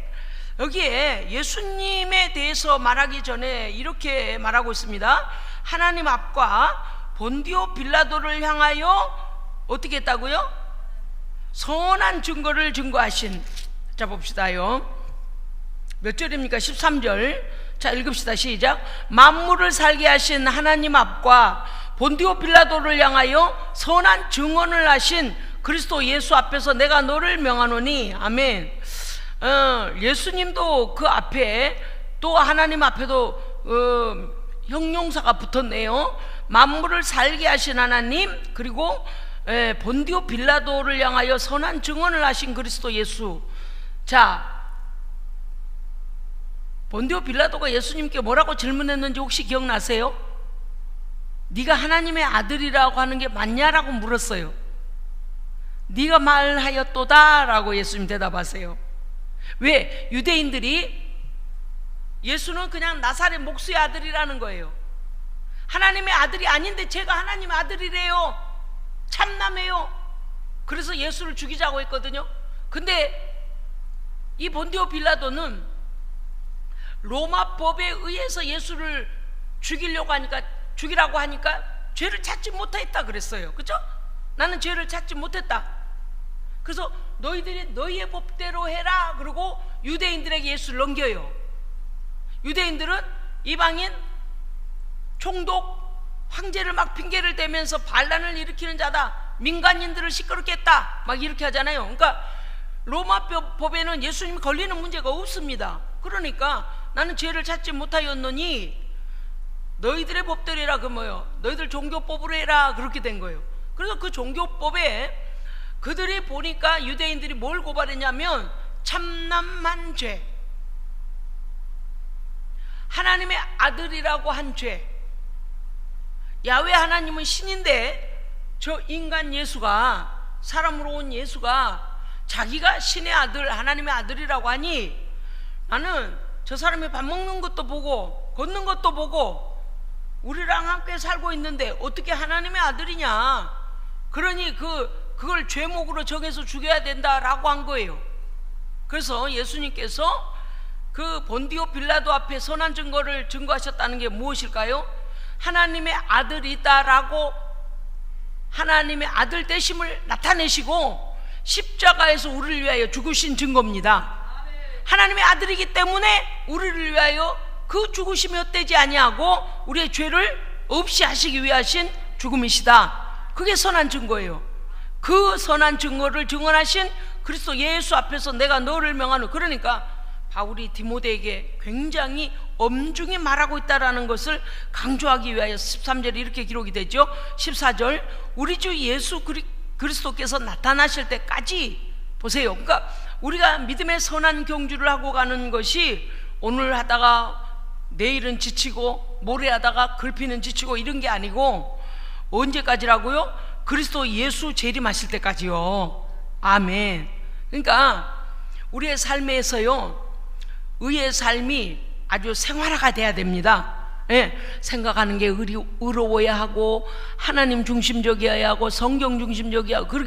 여기에 예수님에 대해서 말하기 전에 이렇게 말하고 있습니다. 하나님 앞과 본디오 빌라도를 향하여 어떻게 했다고요? 선한 증거를 증거하신. 자 봅시다요. 몇 절입니까? 13절. 자 읽읍시다. 시작. 만물을 살게 하신 하나님 앞과 본디오 빌라도를 향하여 선한 증언을 하신 그리스도 예수 앞에서 내가 너를 명하노니. 아멘. 예수님도 그 앞에 또 하나님 앞에도 형용사가 붙었네요. 만물을 살게 하신 하나님, 그리고 본디오 빌라도를 향하여 선한 증언을 하신 그리스도 예수. 자, 본디오 빌라도가 예수님께 뭐라고 질문했는지 혹시 기억나세요? 네가 하나님의 아들이라고 하는 게 맞냐라고 물었어요. 네가 말하였도다 라고 예수님 대답하세요. 왜? 유대인들이 예수는 그냥 나사렛 목수의 아들이라는 거예요. 하나님의 아들이 아닌데 제가 하나님의 아들이래요, 참남해요. 그래서 예수를 죽이자고 했거든요. 근데 이 본디오 빌라도는 로마 법에 의해서 예수를 죽이라고 하니까 죄를 찾지 못했다 그랬어요. 그렇죠? 나는 죄를 찾지 못했다. 그래서 너희들이 너희의 법대로 해라 그러고 유대인들에게 예수를 넘겨요. 유대인들은 이방인, 총독, 황제를 막 핑계를 대면서 반란을 일으키는 자다, 민간인들을 시끄럽게 했다 막 이렇게 하잖아요. 그러니까 로마 법에는 예수님이 걸리는 문제가 없습니다. 그러니까 나는 죄를 찾지 못하였노니 너희들의 법대로 그 뭐요? 너희들 종교법으로 해라, 그렇게 된 거예요. 그래서 그 종교법에 그들이 보니까 유대인들이 뭘 고발했냐면 참남한 죄, 하나님의 아들이라고 한 죄. 야훼 하나님은 신인데 저 인간 예수가, 사람으로 온 예수가 자기가 신의 아들, 하나님의 아들이라고 하니 나는 저 사람이 밥 먹는 것도 보고 걷는 것도 보고 우리랑 함께 살고 있는데 어떻게 하나님의 아들이냐, 그러니 그걸 죄목으로 정해서 죽여야 된다라고 한 거예요. 그래서 예수님께서 그 본디오 빌라도 앞에 선한 증거를 증거하셨다는 게 무엇일까요? 하나님의 아들이 있다라고, 하나님의 아들 되심을 나타내시고 십자가에서 우리를 위하여 죽으신 증거입니다. 하나님의 아들이기 때문에 우리를 위하여 그 죽으심이 헛되지 아니하고 우리의 죄를 없이 하시기 위하신 죽음이시다. 그게 선한 증거예요. 그 선한 증거를 증언하신 그리스도 예수 앞에서 내가 너를 명하노. 그러니까 바울이 디모데에게 굉장히 엄중히 말하고 있다라는 것을 강조하기 위하여 13절에 이렇게 기록이 되죠. 14절, 우리 주 예수 그리스도께서 나타나실 때까지, 보세요. 그러니까 우리가 믿음의 선한 경주를 하고 가는 것이 오늘 하다가 내일은 지치고 모레 하다가 글피는 지치고 이런 게 아니고 언제까지라고요? 그리스도 예수 재림하실 때까지요. 아멘. 그러니까 우리의 삶에서요, 의의 삶이 아주 생활화가 돼야 됩니다. 예, 생각하는 게 의로워야 하고 하나님 중심적이어야 하고 성경 중심적이어야 하고.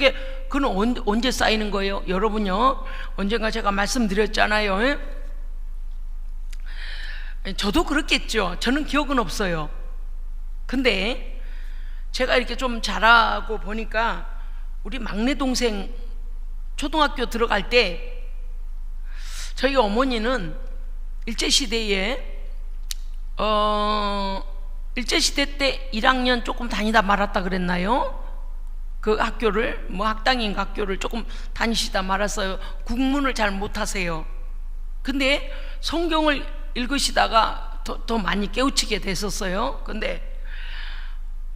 그건 언제 쌓이는 거예요? 여러분요, 언젠가 제가 말씀드렸잖아요. 예? 저도 그렇겠죠. 저는 기억은 없어요. 근데 제가 이렇게 좀 자라고 보니까 우리 막내 동생 초등학교 들어갈 때 저희 어머니는 일제시대에 일제시대 때 1학년 조금 다니다 말았다 그랬나요? 그 학교를, 뭐 학당인 학교를 조금 다니시다 말았어요. 국문을 잘 못하세요. 근데 성경을 읽으시다가 더 많이 깨우치게 됐었어요. 근데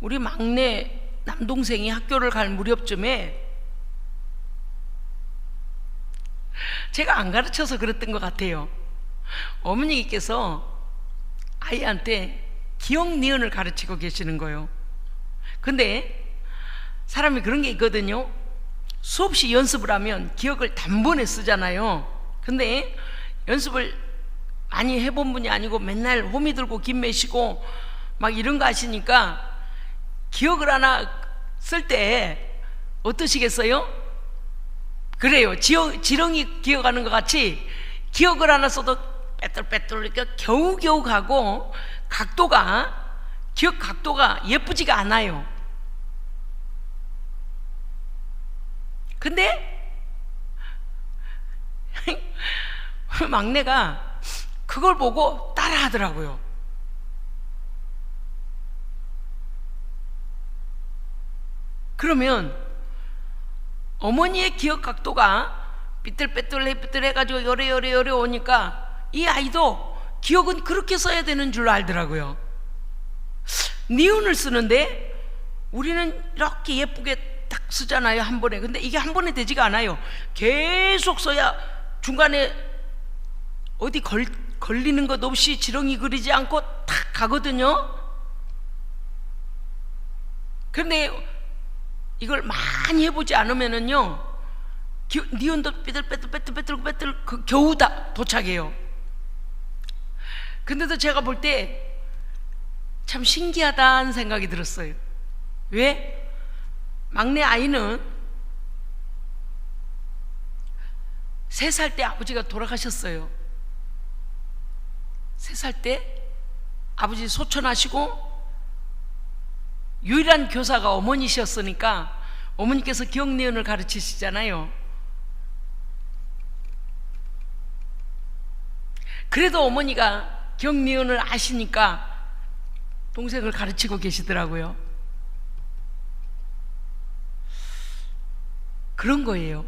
우리 막내 남동생이 학교를 갈 무렵쯤에 제가 안 가르쳐서 그랬던 것 같아요. 어머니께서 아이한테 기억 니은을 가르치고 계시는 거예요. 근데 사람이 그런 게 있거든요. 수없이 연습을 하면 기억을 단번에 쓰잖아요. 근데 연습을 많이 해본 분이 아니고 맨날 호미 들고 김 매시고 막 이런 거 하시니까 기억을 하나 쓸 때 어떠시겠어요? 그래요. 지렁이 기억하는 것 같이 기억을 하나 써도 빼뚤빼뚤 이렇게 겨우겨우 가고 기억 각도가 예쁘지가 않아요. 근데 막내가 그걸 보고 따라 하더라고요. 그러면 어머니의 기억 각도가 삐뚤빼뚤해가지고 요래 오니까 이 아이도 기억은 그렇게 써야 되는 줄 알더라고요. 니은을 쓰는데 우리는 이렇게 예쁘게 딱 쓰잖아요, 한 번에. 근데 이게 한 번에 되지가 않아요. 계속 써야 중간에 어디 걸리는 것 없이 지렁이 그리지 않고 탁 가거든요. 그런데 이걸 많이 해보지 않으면은요, 니은도 빼들 겨우 다 도착해요. 근데도 제가 볼 때 참 신기하다는 생각이 들었어요. 왜? 막내 아이는 3살 때 아버지가 돌아가셨어요. 3살 때 아버지 소천하시고 유일한 교사가 어머니셨으니까 어머니께서 기억니은을 가르치시잖아요. 그래도 어머니가 기억니은을 아시니까 동생을 가르치고 계시더라고요. 그런 거예요.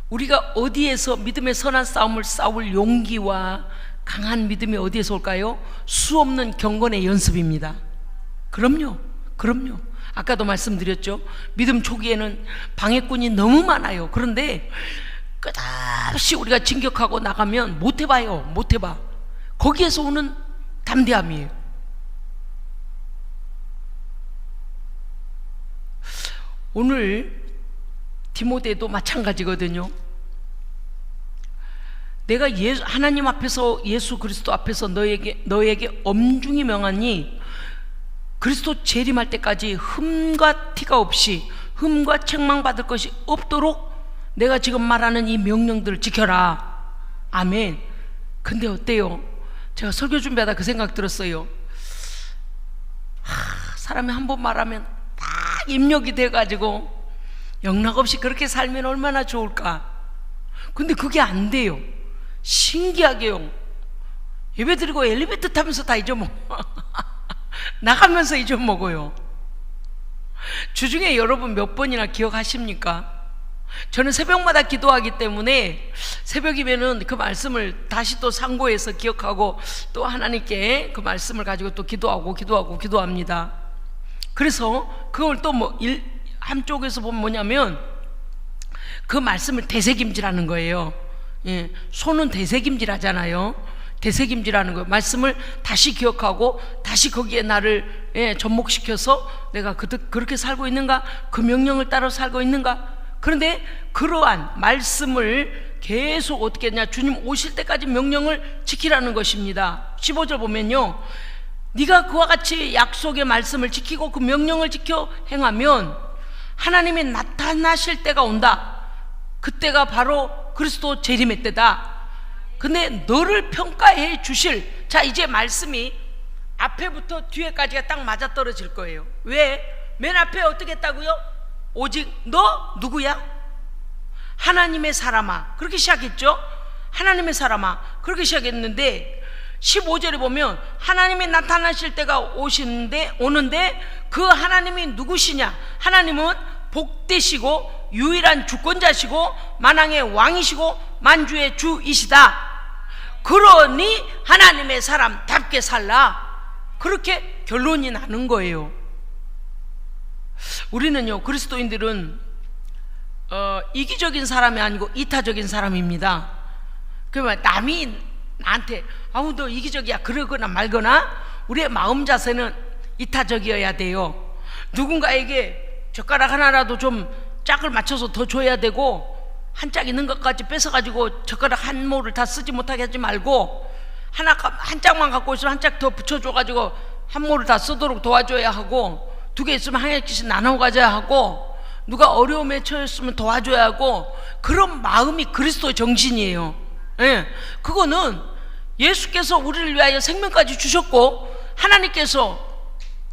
우리가 어디에서 믿음의 선한 싸움을 싸울 용기와 강한 믿음이 어디에서 올까요? 수없는 경건의 연습입니다. 그럼요. 아까도 말씀드렸죠. 믿음 초기에는 방해꾼이 너무 많아요. 그런데 끝없이 우리가 진격하고 나가면 못 해봐요. 거기에서 오는 담대함이에요. 오늘 디모데도 마찬가지거든요. 내가 하나님 앞에서, 예수 그리스도 앞에서 너에게 엄중히 명하니 그리스도 재림할 때까지 흠과 티가 없이 흠과 책망받을 것이 없도록 내가 지금 말하는 이 명령들을 지켜라. 아멘. 근데 어때요? 제가 설교 준비하다 그 생각 들었어요. 사람이 한 번 말하면 딱 입력이 돼가지고 영락없이 그렇게 살면 얼마나 좋을까. 근데 그게 안 돼요. 신기하게요. 예배드리고 엘리베이터 타면서 다 잊어먹어. 나가면서 잊어먹어요. 주중에 여러분 몇 번이나 기억하십니까? 저는 새벽마다 기도하기 때문에 새벽이면은 그 말씀을 다시 또 상고해서 기억하고 또 하나님께 그 말씀을 가지고 또 기도합니다. 그래서 그걸 또 한쪽에서 보면 뭐냐면 그 말씀을 되새김질하는 거예요. 예, 손은 되새김질 하잖아요. 되새김질하는 거예요. 말씀을 다시 기억하고 다시 거기에 나를 접목시켜서 내가 그렇게 살고 있는가, 그 명령을 따라 살고 있는가. 그런데 그러한 말씀을 계속 어떻게 했냐, 주님 오실 때까지 명령을 지키라는 것입니다. 15절 보면요, 네가 그와 같이 약속의 말씀을 지키고 그 명령을 지켜 행하면 하나님이 나타나실 때가 온다. 그때가 바로 그리스도 재림의 때다. 근데 너를 평가해 주실, 자 이제 말씀이 앞에부터 뒤에까지가 딱 맞아떨어질 거예요. 왜? 맨 앞에 어떻게 했다고요? 오직 너 누구야? 하나님의 사람아. 그렇게 시작했죠. 하나님의 사람아 그렇게 시작했는데 15절에 보면 하나님이 나타나실 때가 오는데 그 하나님이 누구시냐? 하나님은 복되시고 유일한 주권자시고 만왕의 왕이시고 만주의 주이시다. 그러니 하나님의 사람답게 살라. 그렇게 결론이 나는 거예요. 우리는요, 그리스도인들은 이기적인 사람이 아니고 이타적인 사람입니다. 그러면 남이 나한테 아우 너 이기적이야 그러거나 말거나 우리의 마음 자세는 이타적이어야 돼요. 누군가에게 젓가락 하나라도 좀 짝을 맞춰서 더 줘야 되고, 한 짝 있는 것까지 뺏어가지고 젓가락 한 모를 다 쓰지 못하게 하지 말고, 한 짝만 갖고 있으면 한 짝 더 붙여줘가지고 한 모를 다 쓰도록 도와줘야 하고, 2개 있으면 한 개씩 나눠 가져야 하고, 누가 어려움에 처했으면 도와줘야 하고, 그런 마음이 그리스도 정신이에요. 예, 그거는 예수께서 우리를 위하여 생명까지 주셨고, 하나님께서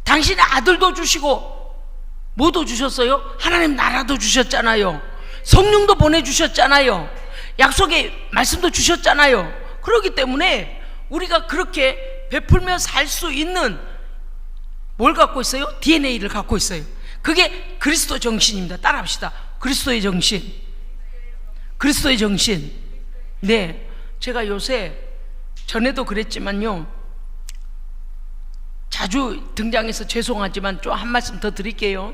당신의 아들도 주시고 뭐도 주셨어요? 하나님 나라도 주셨잖아요. 성령도 보내주셨잖아요. 약속의 말씀도 주셨잖아요. 그렇기 때문에 우리가 그렇게 베풀며 살 수 있는 뭘 갖고 있어요? DNA를 갖고 있어요. 그게 그리스도 정신입니다. 따라합시다. 그리스도의 정신. 그리스도의 정신. 네, 제가 요새 전에도 그랬지만요, 자주 등장해서 죄송하지만 좀 한 말씀 더 드릴게요.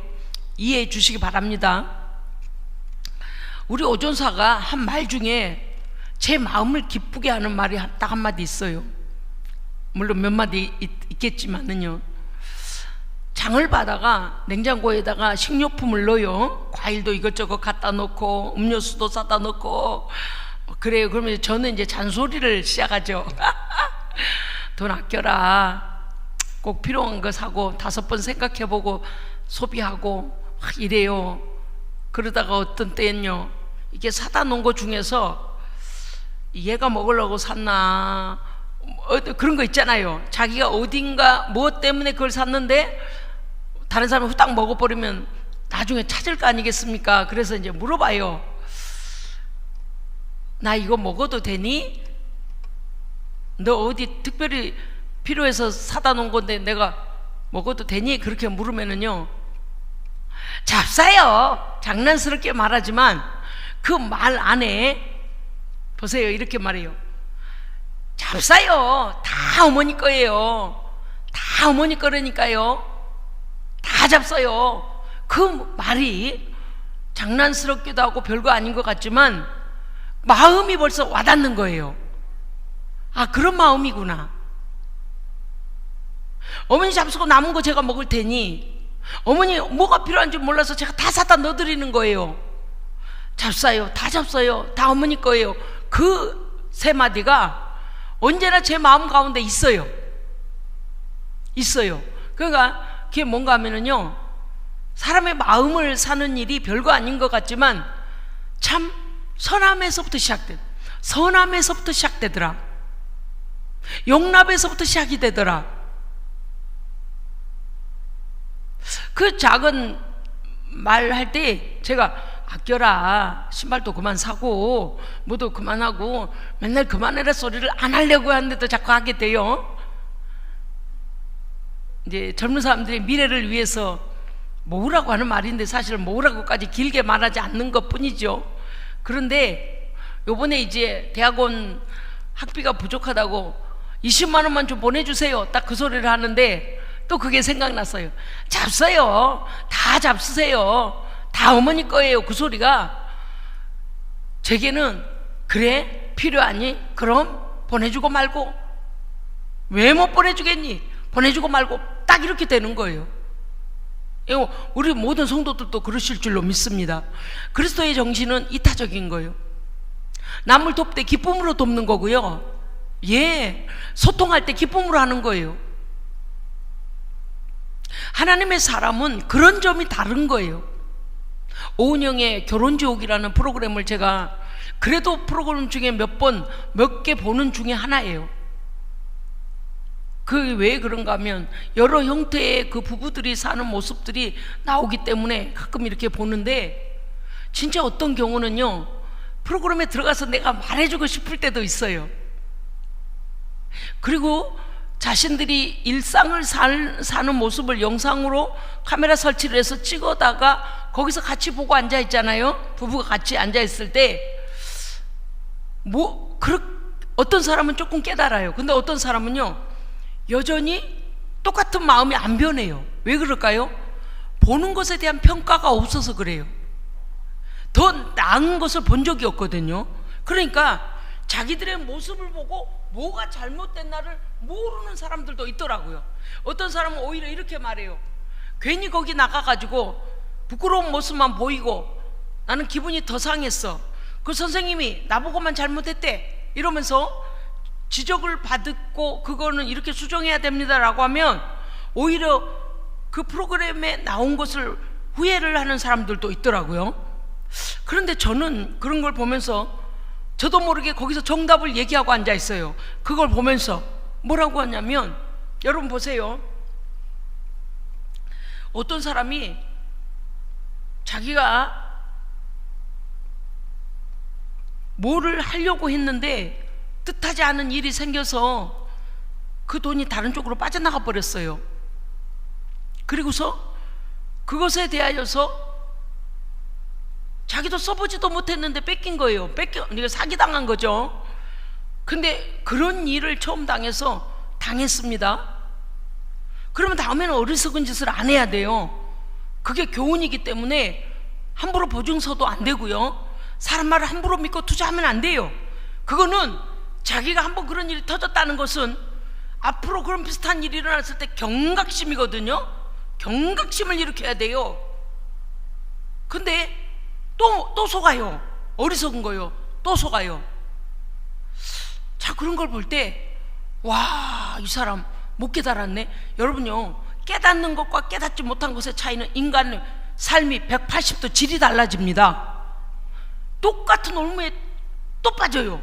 이해해 주시기 바랍니다. 우리 오전사가 한 말 중에 제 마음을 기쁘게 하는 말이 딱 한마디 있어요. 물론 몇 마디 있겠지만은요, 장을 받아가 냉장고에다가 식료품을 넣어요. 과일도 이것저것 갖다 놓고 음료수도 사다 놓고 그래요. 그러면 저는 이제 잔소리를 시작하죠. 돈 아껴라, 꼭 필요한 거 사고 5번 생각해보고 소비하고 이래요. 그러다가 어떤 때는요, 이게 사다 놓은 것 중에서 얘가 먹으려고 샀나 그런 거 있잖아요. 자기가 어딘가 무엇 때문에 그걸 샀는데 다른 사람이 후딱 먹어버리면 나중에 찾을 거 아니겠습니까? 그래서 이제 물어봐요. 나 이거 먹어도 되니? 너 어디 특별히 필요해서 사다 놓은 건데 내가 먹어도 되니? 그렇게 물으면은요, 잡사요. 장난스럽게 말하지만 그 말 안에 보세요. 이렇게 말해요. 잡사요. 다 어머니 거예요. 다 어머니 거라니까요. 다 잡사요. 그 말이 장난스럽기도 하고 별거 아닌 것 같지만 마음이 벌써 와닿는 거예요. 아, 그런 마음이구나. 어머니 잡수고 남은 거 제가 먹을 테니 어머니 뭐가 필요한지 몰라서 제가 다 사다 넣어드리는 거예요. 잡사요. 다 잡사요. 다 어머니 거예요. 그 세 마디가 언제나 제 마음 가운데 있어요. 있어요. 그러니까 그게 뭔가 하면은요, 사람의 마음을 사는 일이 별거 아닌 것 같지만 참 선함에서부터 시작되더라. 용납에서부터 시작이 되더라. 그 작은 말 할 때 제가 아껴라, 신발도 그만 사고 뭐도 그만하고 맨날 그만해라 소리를 안 하려고 하는데도 자꾸 하게 돼요. 이제 젊은 사람들의 미래를 위해서 모으라고 하는 말인데 사실 모으라고까지 길게 말하지 않는 것 뿐이죠. 그런데 요번에 이제 대학원 학비가 부족하다고 20만 원만 좀 보내주세요, 딱 그 소리를 하는데 또 그게 생각났어요. 잡서요. 다 잡수세요. 다 어머니 거예요. 그 소리가 제게는 그래? 필요하니? 그럼 보내주고 말고. 왜 못 보내주겠니? 보내주고 말고. 딱 이렇게 되는 거예요. 우리 모든 성도들도 그러실 줄로 믿습니다. 그리스도의 정신은 이타적인 거예요. 남을 돕되 기쁨으로 돕는 거고요. 예, 소통할 때 기쁨으로 하는 거예요. 하나님의 사람은 그런 점이 다른 거예요. 오은영의 결혼지옥이라는 프로그램을 제가 그래도 프로그램 중에 몇 개 보는 중에 하나예요. 그 왜 그런가 하면 여러 형태의 그 부부들이 사는 모습들이 나오기 때문에 가끔 이렇게 보는데, 진짜 어떤 경우는요, 프로그램에 들어가서 내가 말해주고 싶을 때도 있어요. 그리고 자신들이 일상을 사는 모습을 영상으로 카메라 설치를 해서 찍어다가 거기서 같이 보고 앉아 있잖아요. 부부가 같이 앉아 있을 때 어떤 사람은 조금 깨달아요. 근데 어떤 사람은요, 여전히 똑같은 마음이 안 변해요. 왜 그럴까요? 보는 것에 대한 평가가 없어서 그래요. 더 나은 것을 본 적이 없거든요. 그러니까 자기들의 모습을 보고 뭐가 잘못됐나를 모르는 사람들도 있더라고요. 어떤 사람은 오히려 이렇게 말해요. 괜히 거기 나가가지고 부끄러운 모습만 보이고 나는 기분이 더 상했어. 그 선생님이 나보고만 잘못했대 이러면서 지적을 받고 그거는 이렇게 수정해야 됩니다 라고 하면 오히려 그 프로그램에 나온 것을 후회를 하는 사람들도 있더라고요. 그런데 저는 그런 걸 보면서 저도 모르게 거기서 정답을 얘기하고 앉아 있어요. 그걸 보면서 뭐라고 하냐면, 여러분 보세요. 어떤 사람이 자기가 뭐를 하려고 했는데 뜻하지 않은 일이 생겨서 그 돈이 다른 쪽으로 빠져나가 버렸어요. 그리고서 그것에 대하여서 자기도 써보지도 못했는데 뺏긴 거예요. 이거 사기당한 거죠. 근데 그런 일을 처음 당했습니다. 그러면 다음에는 어리석은 짓을 안 해야 돼요. 그게 교훈이기 때문에 함부로 보증서도 안 되고요. 사람 말을 함부로 믿고 투자하면 안 돼요. 그거는 자기가 한번 그런 일이 터졌다는 것은 앞으로 그런 비슷한 일이 일어났을 때 경각심이거든요. 경각심을 일으켜야 돼요. 근데 또 속아요. 어리석은 거요. 또 속아요. 자, 그런 걸 볼 때 와, 이 사람 못 깨달았네. 여러분요, 깨닫는 것과 깨닫지 못한 것의 차이는 인간의 삶이 180도 질이 달라집니다. 똑같은 올무에 또 빠져요.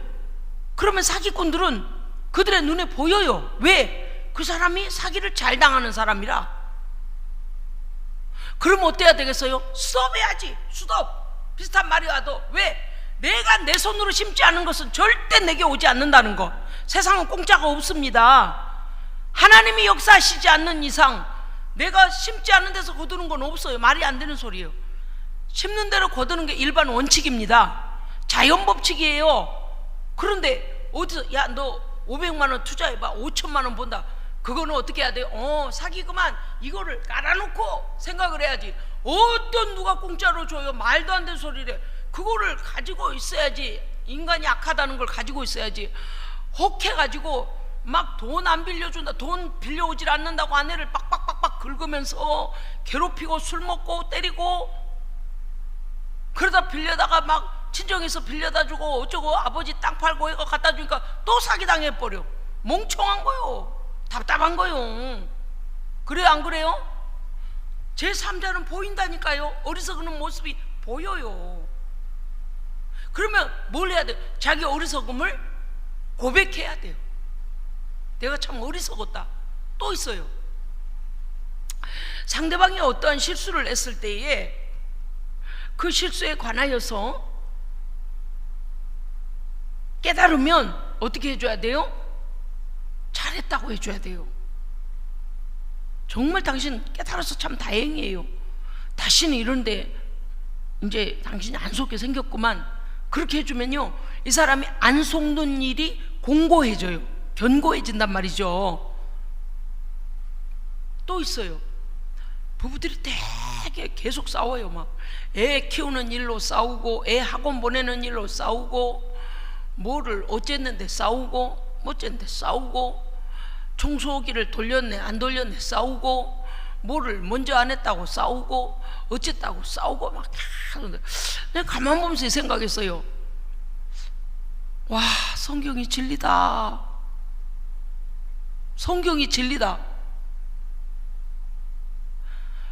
그러면 사기꾼들은 그들의 눈에 보여요. 왜? 그 사람이 사기를 잘 당하는 사람이라. 그럼 어때야 되겠어요? 스톱해야지. 스톱. 비슷한 말이 와도 왜? 내가 내 손으로 심지 않은 것은 절대 내게 오지 않는다는 거. 세상은 공짜가 없습니다. 하나님이 역사하시지 않는 이상 내가 심지 않은 데서 거두는 건 없어요. 말이 안 되는 소리예요. 심는 대로 거두는 게 일반 원칙입니다. 자연 법칙이에요. 그런데 어디서 야 너 500만 원 투자해봐 5천만 원 본다. 그거는 어떻게 해야 돼요? 사기구만. 이거를 깔아놓고 생각을 해야지. 어떤 누가 공짜로 줘요? 말도 안 되는 소리래. 그거를 가지고 있어야지. 인간이 악하다는 걸 가지고 있어야지. 혹해가지고 막 돈 안 빌려준다, 돈 빌려오질 않는다고 아내를 빡빡빡빡 긁으면서 괴롭히고 술 먹고 때리고, 그러다 빌려다가 막 친정에서 빌려다 주고 어쩌고 아버지 땅 팔고 이거 갖다 주니까 또 사기당해버려. 멍청한 거요. 답답한 거요. 그래요 안 그래요? 제3자는 보인다니까요. 어리석은 모습이 보여요. 그러면 뭘 해야 돼요? 자기 어리석음을 고백해야 돼요. 내가 참 어리석었다. 또 있어요. 상대방이 어떠한 실수를 했을 때에 그 실수에 관하여서 깨달으면 어떻게 해줘야 돼요? 잘했다고 해줘야 돼요. 정말 당신 깨달아서 참 다행이에요. 다시는 이런데 이제 당신이 안 속게 생겼구만. 그렇게 해주면요, 이 사람이 안 속는 일이 공고해져요. 견고해진단 말이죠. 또 있어요. 부부들이 되게 계속 싸워요. 막 애 키우는 일로 싸우고, 애 학원 보내는 일로 싸우고, 뭐를 어쨌는데 싸우고, 어쨌는데 싸우고, 청소기를 돌렸네 안 돌렸네 싸우고, 뭐를 먼저 안 했다고 싸우고, 어쨌다고 싸우고 막 하는데, 내가 가만 보면서 생각했어요. 와, 성경이 진리다. 성경이 진리다.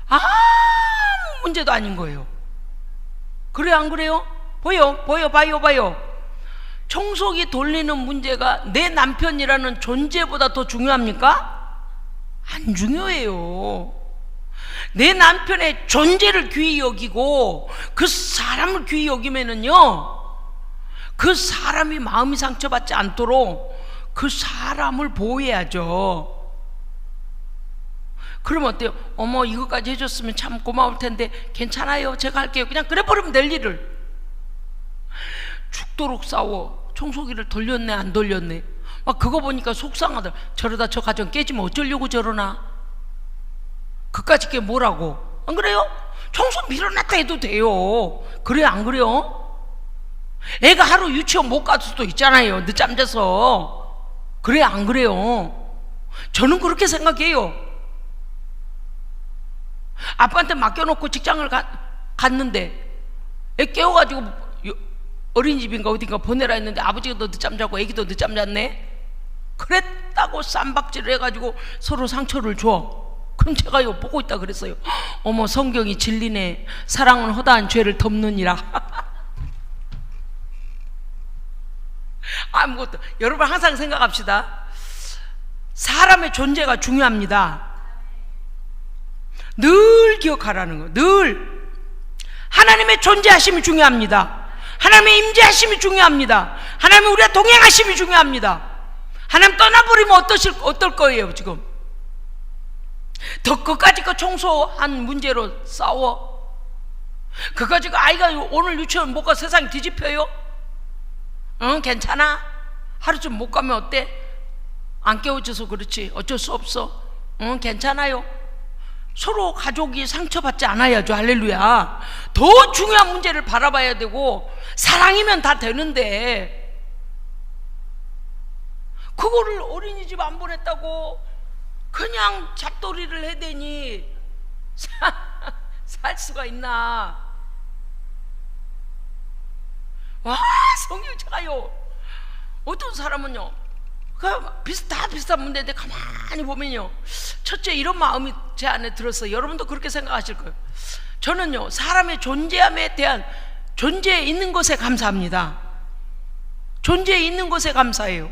아무 문제도 아닌 거예요. 그래 안 그래요? 봐요. 청소기 돌리는 문제가 내 남편이라는 존재보다 더 중요합니까? 안 중요해요. 내 남편의 존재를 귀히 여기고 그 사람을 귀히 여기면은요, 그 사람이 마음이 상처받지 않도록 그 사람을 보호해야죠. 그러면 어때요? 어머 이거까지 해줬으면 참 고마울 텐데 괜찮아요 제가 할게요. 그냥 그래 버리면 될 일을 죽도록 싸워. 청소기를 돌렸네 안 돌렸네 막 그거 보니까 속상하더라. 저러다 저 가정 깨지면 어쩌려고 저러나. 그까짓 게 뭐라고. 안 그래요? 청소 밀어놨다 해도 돼요. 그래 안 그래요? 애가 하루 유치원 못 갈 수도 있잖아요, 늦잠 자서. 그래 안 그래요? 저는 그렇게 생각해요. 아빠한테 맡겨놓고 직장을 갔는데 애 깨워가지고 어린이집인가 어딘가 보내라 했는데 아버지가 너 늦잠 자고 애기도 늦잠 잤네? 그랬다고 쌈박질을 해가지고 서로 상처를 줘. 그럼 제가요 보고 있다 그랬어요. 어머 성경이 진리네. 사랑은 허다한 죄를 덮느니라. 아무것도. 여러분 항상 생각합시다. 사람의 존재가 중요합니다. 늘 기억하라는 거. 늘 하나님의 존재하심이 중요합니다. 하나님의 임재하심이 중요합니다. 하나님의 우리와 동행하심이 중요합니다. 하나님 떠나버리면 어떨 거예요 지금? 더 그까짓 거 청소한 문제로 싸워? 그까짓 거 아이가 오늘 유치원 못 가 세상이 뒤집혀요? 응 괜찮아? 하루쯤 못 가면 어때? 안 깨워줘서 그렇지 어쩔 수 없어. 응 괜찮아요? 서로 가족이 상처받지 않아야죠. 할렐루야. 더 중요한 문제를 바라봐야 되고, 사랑이면 다 되는데 그거를 어린이집 안 보냈다고 그냥 잡돌이를 해대니 살 수가 있나. 와 성경 제가요 어떤 사람은요 다 비슷한 문제인데 가만히 보면요, 첫째 이런 마음이 제 안에 들었어요. 여러분도 그렇게 생각하실 거예요. 저는요 사람의 존재함에 대한, 존재에 있는 것에 감사합니다. 존재에 있는 것에 감사해요.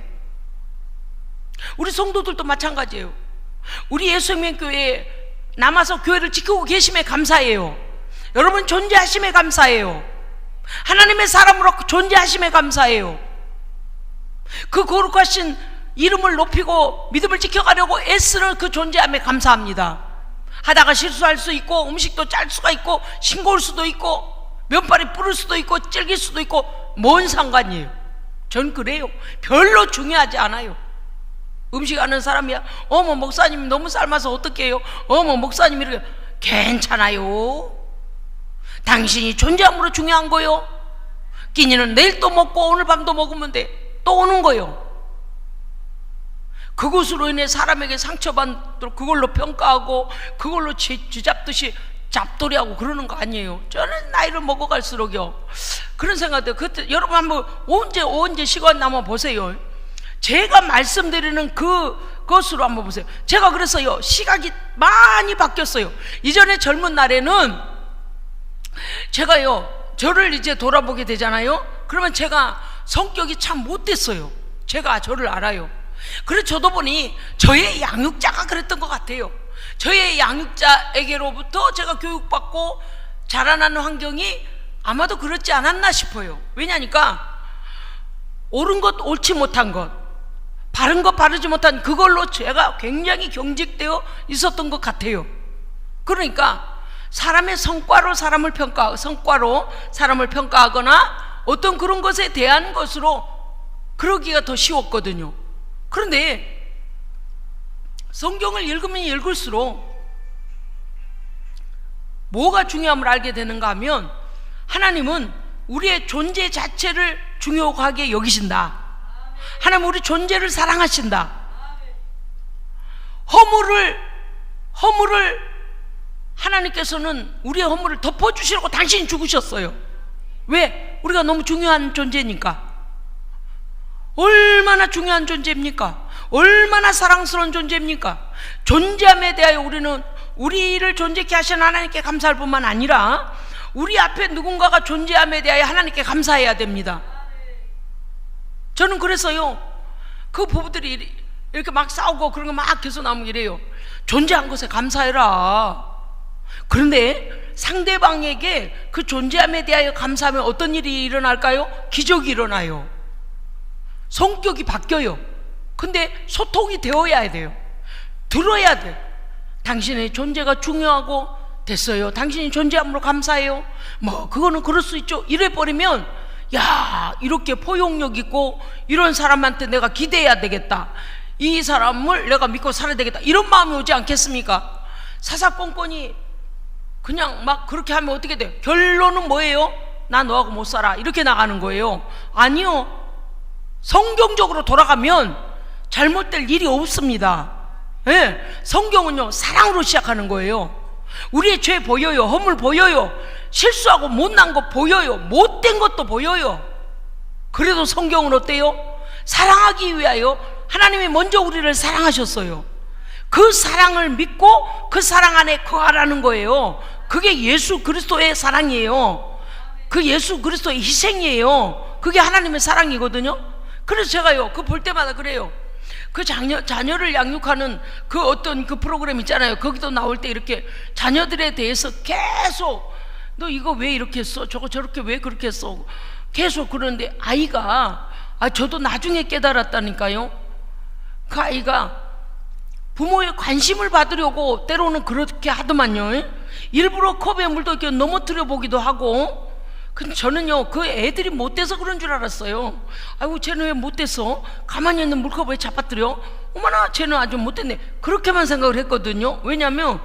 우리 성도들도 마찬가지예요. 우리 예수생명교회에 남아서 교회를 지키고 계심에 감사해요. 여러분 존재하심에 감사해요. 하나님의 사람으로 존재하심에 감사해요. 그 거룩하신 이름을 높이고 믿음을 지켜가려고 애쓰는 그 존재함에 감사합니다. 하다가 실수할 수 있고, 음식도 짤 수가 있고, 싱거울 수도 있고, 면발이 부를 수도 있고, 질길 수도 있고, 뭔 상관이에요? 전 그래요. 별로 중요하지 않아요. 음식하는 사람이야, 어머 목사님 너무 삶아서 어떡해요? 어머 목사님 이렇게. 괜찮아요. 당신이 존재함으로 중요한 거요. 끼니는 내일 또 먹고 오늘 밤도 먹으면 돼. 또 오는 거요. 그것으로 인해 사람에게 상처받도록 그걸로 평가하고 그걸로 쥐잡듯이 잡돌이하고 그러는 거 아니에요. 저는 나이를 먹어갈수록요 그런 생각들. 그때 여러분 한번 언제 시간 남아 보세요. 제가 말씀드리는 그것으로 한번 보세요. 제가 그래서요 시각이 많이 바뀌었어요. 이전에 젊은 날에는 제가요 저를 이제 돌아보게 되잖아요. 그러면 제가 성격이 참 못됐어요. 제가 저를 알아요. 그래서 저도 보니 저의 양육자가 그랬던 것 같아요. 저의 양육자에게로부터 제가 교육받고 자라나는 환경이 아마도 그렇지 않았나 싶어요. 왜냐니까 옳은 것 옳지 못한 것, 바른 것 바르지 못한 그걸로 제가 굉장히 경직되어 있었던 것 같아요. 그러니까 사람의 성과로 사람을 평가하거나 어떤 그런 것에 대한 것으로 그러기가 더 쉬웠거든요. 그런데 성경을 읽으면 읽을수록 뭐가 중요함을 알게 되는가 하면 하나님은 우리의 존재 자체를 중요하게 여기신다. 하나님 우리 존재를 사랑하신다. 허물을 하나님께서는 우리의 허물을 덮어주시려고 당신이 죽으셨어요. 왜? 우리가 너무 중요한 존재니까. 얼마나 중요한 존재입니까? 얼마나 사랑스러운 존재입니까? 존재함에 대하여 우리를 존재케 하신 하나님께 감사할 뿐만 아니라 우리 앞에 누군가가 존재함에 대하여 하나님께 감사해야 됩니다. 저는 그래서요 그 부부들이 이렇게 막 싸우고 그런 거 막 계속 나오면 이래요. 존재한 것에 감사해라. 그런데 상대방에게 그 존재함에 대하여 감사하면 어떤 일이 일어날까요? 기적이 일어나요. 성격이 바뀌어요. 근데 소통이 되어야 돼요. 들어야 돼. 당신의 존재가 중요하고 됐어요. 당신이 존재함으로 감사해요. 뭐 그거는 그럴 수 있죠. 이래버리면 야 이렇게 포용력 있고 이런 사람한테 내가 기대해야 되겠다. 이 사람을 내가 믿고 살아야 되겠다. 이런 마음이 오지 않겠습니까? 사사건건이 그냥 막 그렇게 하면 어떻게 돼요? 결론은 뭐예요? 나 너하고 못 살아 이렇게 나가는 거예요. 아니요. 성경적으로 돌아가면 잘못될 일이 없습니다. 예, 성경은요 사랑으로 시작하는 거예요. 우리의 죄 보여요. 허물 보여요. 실수하고 못난 거 보여요. 못된 것도 보여요. 그래도 성경은 어때요? 사랑하기 위하여 하나님이 먼저 우리를 사랑하셨어요. 그 사랑을 믿고 그 사랑 안에 거하라는 거예요. 그게 예수 그리스도의 사랑이에요. 그 예수 그리스도의 희생이에요. 그게 하나님의 사랑이거든요. 그래서 제가요 그 볼 때마다 그래요. 그 자녀를 양육하는 그 어떤 그 프로그램 있잖아요. 거기도 나올 때 이렇게 자녀들에 대해서 계속 너 이거 왜 이렇게 했어? 저거 저렇게 왜 그렇게 했어? 계속 그러는데 아이가 저도 나중에 깨달았다니까요. 그 아이가 부모의 관심을 받으려고 때로는 그렇게 하더만요. 일부러 컵에 물도 이렇게 넘어뜨려 보기도 하고. 근데 저는요 그 애들이 못돼서 그런 줄 알았어요. 아이고 쟤는 왜 못됐어? 가만히 있는 물컵 왜 잡아뜨려? 어머나 쟤는 아주 못됐네. 그렇게만 생각을 했거든요. 왜냐하면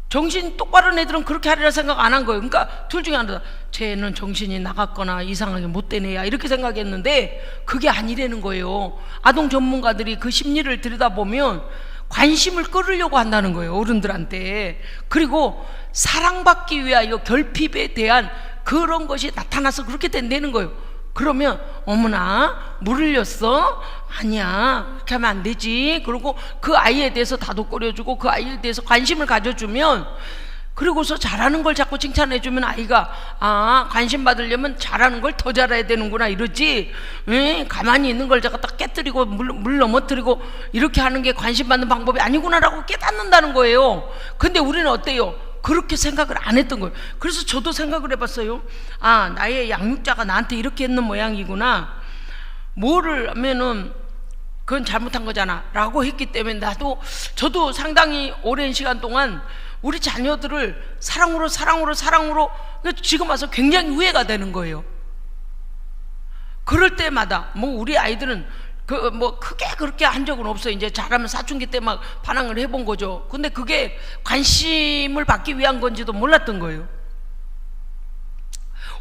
정신 똑바른 애들은 그렇게 하리라 생각 안 한 거예요. 그러니까 둘 중에 하나다. 쟤는 정신이 나갔거나 이상하게 못된 애야 이렇게 생각했는데 그게 아니라는 거예요. 아동 전문가들이 그 심리를 들여다보면 관심을 끌으려고 한다는 거예요. 어른들한테. 그리고 사랑받기 위하여 결핍에 대한 그런 것이 나타나서 그렇게 된다는 거예요. 그러면 어머나 물 흘렸어? 아니야 그렇게 하면 안 되지. 그리고 그 아이에 대해서 다독거려주고 그 아이에 대해서 관심을 가져주면 그리고서 잘하는 걸 자꾸 칭찬해주면 아이가 관심 받으려면 잘하는 걸 더 잘해야 되는구나 이러지. 가만히 있는 걸 제가 딱 깨뜨리고 물 넘어뜨리고 이렇게 하는 게 관심 받는 방법이 아니구나라고 깨닫는다는 거예요. 근데 우리는 어때요? 그렇게 생각을 안 했던 거예요. 그래서 저도 생각을 해봤어요. 나의 양육자가 나한테 이렇게 했는 모양이구나. 뭐를 하면은 그건 잘못한 거잖아 라고 했기 때문에 저도 상당히 오랜 시간 동안 우리 자녀들을 사랑으로 지금 와서 굉장히 후회가 되는 거예요. 그럴 때마다 뭐 우리 아이들은 그 뭐 크게 그렇게 한 적은 없어요. 이제 잘하면 사춘기 때 막 반항을 해본 거죠. 근데 그게 관심을 받기 위한 건지도 몰랐던 거예요.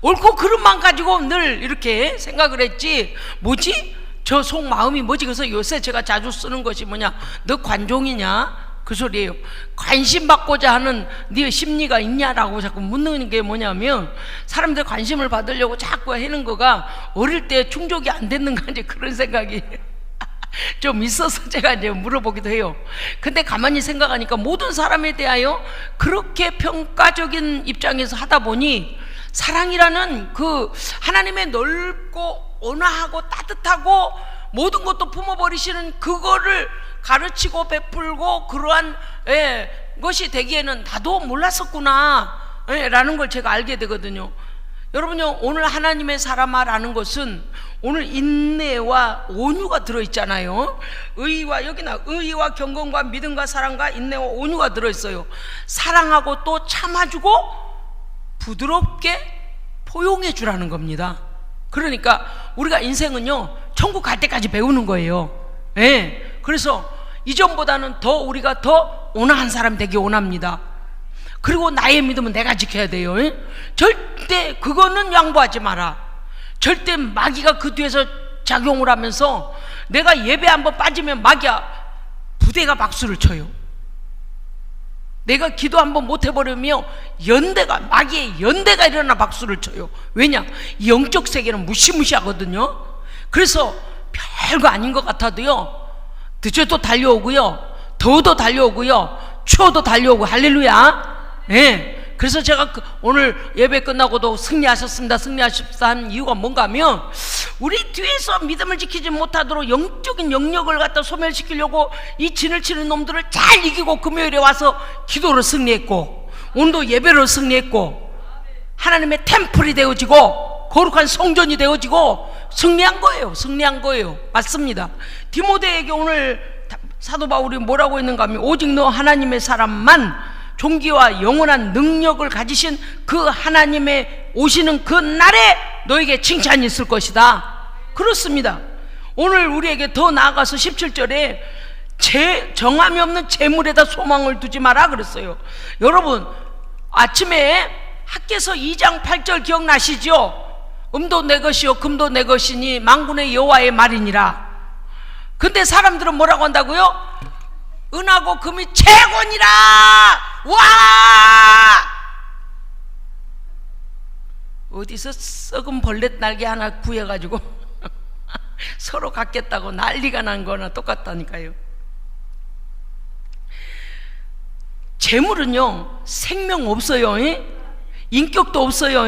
옳고 그름만 가지고 늘 이렇게 생각을 했지, 뭐지? 저 속마음이 뭐지? 그래서 요새 제가 자주 쓰는 것이 뭐냐, 너 관종이냐? 그 소리예요. 관심 받고자 하는 네 심리가 있냐라고 자꾸 묻는 게 뭐냐면, 사람들 관심을 받으려고 자꾸 하는 거가 어릴 때 충족이 안 됐는가, 이제 그런 생각이 좀 있어서 제가 이제 물어보기도 해요. 근데 가만히 생각하니까 모든 사람에 대하여 그렇게 평가적인 입장에서 하다 보니 사랑이라는 그 하나님의 넓고 온화하고 따뜻하고 모든 것도 품어버리시는 그거를 가르치고 베풀고 그러한 것이 되기에는 나도 몰랐었구나 라는 걸 제가 알게 되거든요. 여러분요, 오늘 하나님의 사람아 라는 것은 오늘 인내와 온유가 들어있잖아요. 의와, 여기나 의와 경건과 믿음과 사랑과 인내와 온유가 들어있어요. 사랑하고 또 참아주고 부드럽게 포용해 주라는 겁니다. 그러니까 우리가 인생은요, 천국 갈 때까지 배우는 거예요. 그래서 이전보다는 더 우리가 더 온화한 사람 되기 원합니다. 그리고 나의 믿음은 내가 지켜야 돼요. 절대 그거는 양보하지 마라. 절대 마귀가 그 뒤에서 작용을 하면서 내가 예배 한번 빠지면 마귀야 부대가 박수를 쳐요. 내가 기도 한번 못 해버리면 마귀의 연대가 일어나 박수를 쳐요. 왜냐? 영적 세계는 무시무시하거든요. 그래서 별거 아닌 것 같아도요, 늦어도 달려오고요, 더워도 달려오고요, 추워도 달려오고. 할렐루야. 그래서 제가 오늘 예배 끝나고도 승리하셨습니다, 승리하십사 한 이유가 뭔가 하면, 우리 뒤에서 믿음을 지키지 못하도록 영적인 영역을 갖다 소멸시키려고 이 진을 치는 놈들을 잘 이기고 금요일에 와서 기도로 승리했고, 오늘도 예배로 승리했고, 하나님의 템플이 되어지고 거룩한 성전이 되어지고 승리한 거예요. 승리한 거예요. 맞습니다. 디모데에게 오늘 사도 바울이 뭐라고 했는가 하면, 오직 너 하나님의 사람만 존귀와 영원한 능력을 가지신 그 하나님의 오시는 그 날에 너에게 칭찬이 있을 것이다. 그렇습니다. 오늘 우리에게 더 나아가서 17절에 정함이 없는 재물에다 소망을 두지 마라 그랬어요. 여러분, 아침에 학개서 2장 8절 기억나시죠? 음도 내 것이요 금도 내 것이니 만군의 여호와의 말이니라. 근데 사람들은 뭐라고 한다고요? 은하고 금이 최고니라. 와! 어디서 썩은 벌레 날개 하나 구해가지고 서로 갖겠다고 난리가 난 거나 똑같다니까요. 재물은요, 생명 없어요. 인격도 없어요.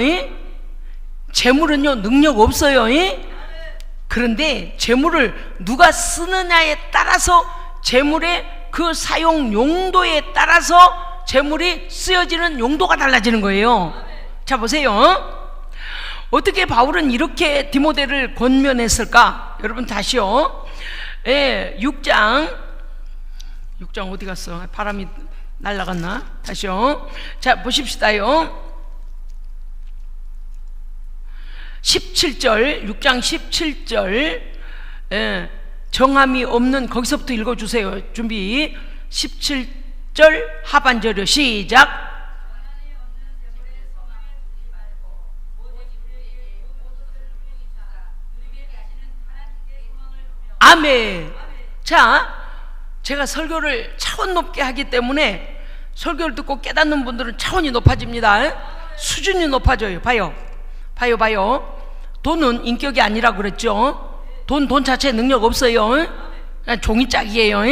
재물은요, 능력 없어요. 그런데 재물을 누가 쓰느냐에 따라서, 재물의 그 사용 용도에 따라서 재물이 쓰여지는 용도가 달라지는 거예요. 자, 보세요. 어떻게 바울은 이렇게 디모데를 권면했을까? 여러분 다시요. 6장 어디 갔어? 바람이 날아갔나? 다시요. 자, 보십시다요. 17절, 6장 17절, 정함이 없는, 거기서부터 읽어주세요. 준비. 17절 하반절이요. 시작. 아멘. 자, 제가 설교를 차원 높게 하기 때문에 설교를 듣고 깨닫는 분들은 차원이 높아집니다. 수준이 높아져요. 봐요. 돈은 인격이 아니라 그랬죠. 돈 자체에 능력 없어요. 그냥 종이짝이에요.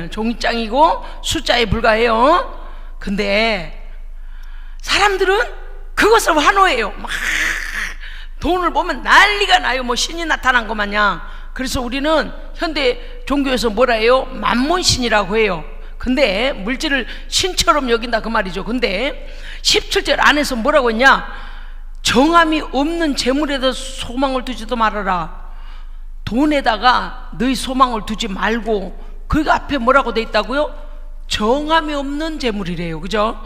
종이짝이고 숫자에 불과해요. 근데 사람들은 그것을 환호해요. 막 돈을 보면 난리가 나요. 뭐 신이 나타난 것 마냥. 그래서 우리는 현대 종교에서 뭐라 해요? 만몬신이라고 해요. 근데 물질을 신처럼 여긴다 그 말이죠. 근데 17절 안에서 뭐라고 했냐? 정함이 없는 재물에다 소망을 두지도 말아라. 돈에다가 너희 소망을 두지 말고, 그 앞에 뭐라고 돼 있다고요? 정함이 없는 재물이래요. 그죠?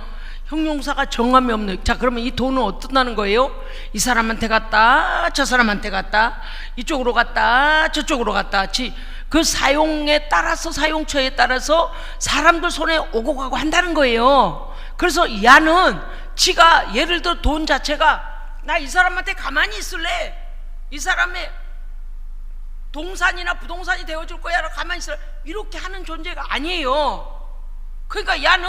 형용사가 정함이 없는. 자, 그러면 이 돈은 어떻다는 거예요? 이 사람한테 갔다, 저 사람한테 갔다, 이쪽으로 갔다, 저쪽으로 갔다. 그 사용에 따라서, 사용처에 따라서 사람들 손에 오고 가고 한다는 거예요. 그래서 야는 지가 예를 들어 돈 자체가 나 이 사람한테 가만히 있을래, 이 사람의 동산이나 부동산이 되어줄 거야, 가만히 있을래, 이렇게 하는 존재가 아니에요. 그러니까 야는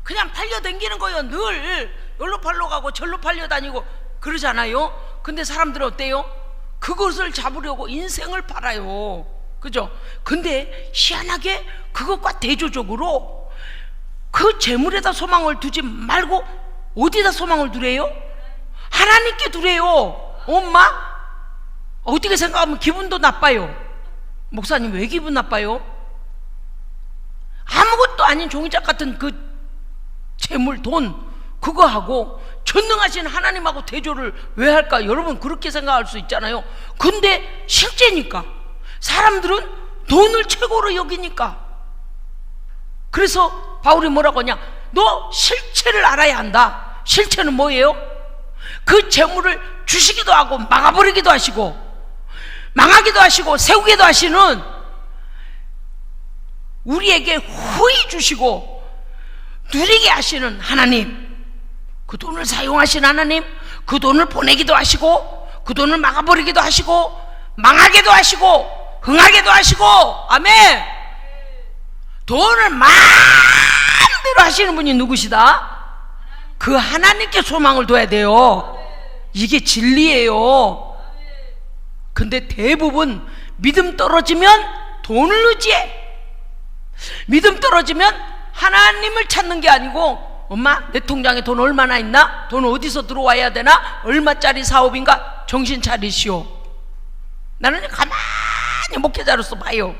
그냥 팔려다니는 거예요. 늘 여기로 팔러 가고 절로 팔려 다니고 그러잖아요. 근데 사람들은 어때요? 그것을 잡으려고 인생을 팔아요. 그죠? 근데 희한하게 그것과 대조적으로 그 재물에다 소망을 두지 말고 어디다 소망을 두래요? 하나님께 두래요. 엄마? 어떻게 생각하면 기분도 나빠요. 목사님 왜 기분 나빠요? 아무것도 아닌 종이짝 같은 그 재물, 돈, 그거하고 전능하신 하나님하고 대조를 왜 할까? 여러분 그렇게 생각할 수 있잖아요. 근데 실제니까 사람들은 돈을 최고로 여기니까. 그래서 바울이 뭐라고 하냐? 너 실체를 알아야 한다. 실체는 뭐예요? 그 재물을 주시기도 하고 막아버리기도 하시고 망하기도 하시고 세우기도 하시는, 우리에게 후히 주시고 누리게 하시는 하나님, 그 돈을 사용하신 하나님, 그 돈을 보내기도 하시고 그 돈을 막아버리기도 하시고 망하게도 하시고 흥하게도 하시고, 아멘. 돈을 마음대로 하시는 분이 누구시다? 그 하나님께 소망을 둬야 돼요. 이게 진리예요. 근데 대부분 믿음 떨어지면 돈을 의지해. 믿음 떨어지면 하나님을 찾는 게 아니고, 엄마 내 통장에 돈 얼마나 있나? 돈 어디서 들어와야 되나? 얼마짜리 사업인가? 정신 차리시오. 나는 가만히 목회자로서 봐요.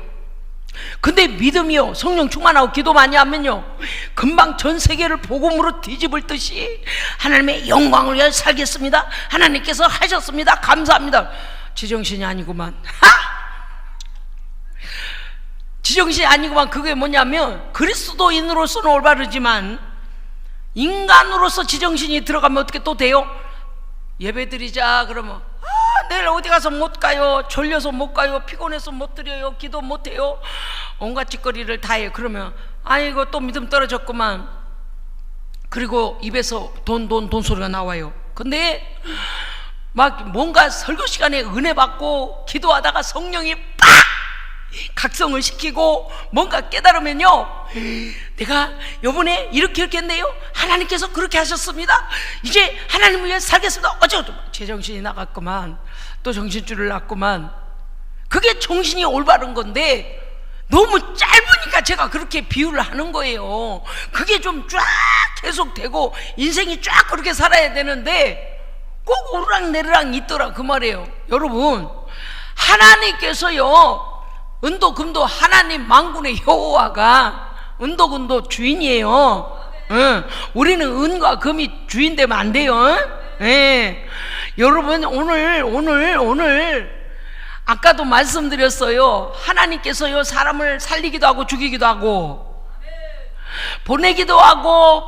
근데 믿음이요, 성령 충만하고 기도 많이 하면요, 금방 전 세계를 복음으로 뒤집을 듯이 하나님의 영광을 위하여 살겠습니다, 하나님께서 하셨습니다, 감사합니다. 지정신이 아니구만. 지정신이 아니구만. 그게 뭐냐면 그리스도인으로서는 올바르지만 인간으로서 지정신이 들어가면 어떻게 또 돼요? 예배드리자 그러면 내일 어디 가서 못 가요, 졸려서 못 가요, 피곤해서 못 드려요, 기도 못 해요, 온갖 짓거리를 다 해요. 그러면 아이고 또 믿음 떨어졌구만. 그리고 입에서 돈 소리가 나와요. 근데 막 뭔가 설교 시간에 은혜 받고 기도하다가 성령이 빡 각성을 시키고 뭔가 깨달으면요, 내가 요번에 이렇게 했네요, 하나님께서 그렇게 하셨습니다, 이제 하나님을 위해 살겠습니다. 어쩌고 제정신이 나갔구만, 또 정신줄을 놨구만. 그게 정신이 올바른 건데 너무 짧으니까 제가 그렇게 비유를 하는 거예요. 그게 좀 쫙 계속되고 인생이 쫙 그렇게 살아야 되는데 꼭 오르락내리락 있더라 그 말이에요. 여러분, 하나님께서요, 은도금도 하나님 만군의 여호와가 은도금도 주인이에요. 우리는 은과 금이 주인 되면 안 돼요. 여러분 오늘 아까도 말씀드렸어요. 하나님께서요 사람을 살리기도 하고 죽이기도 하고 보내기도 하고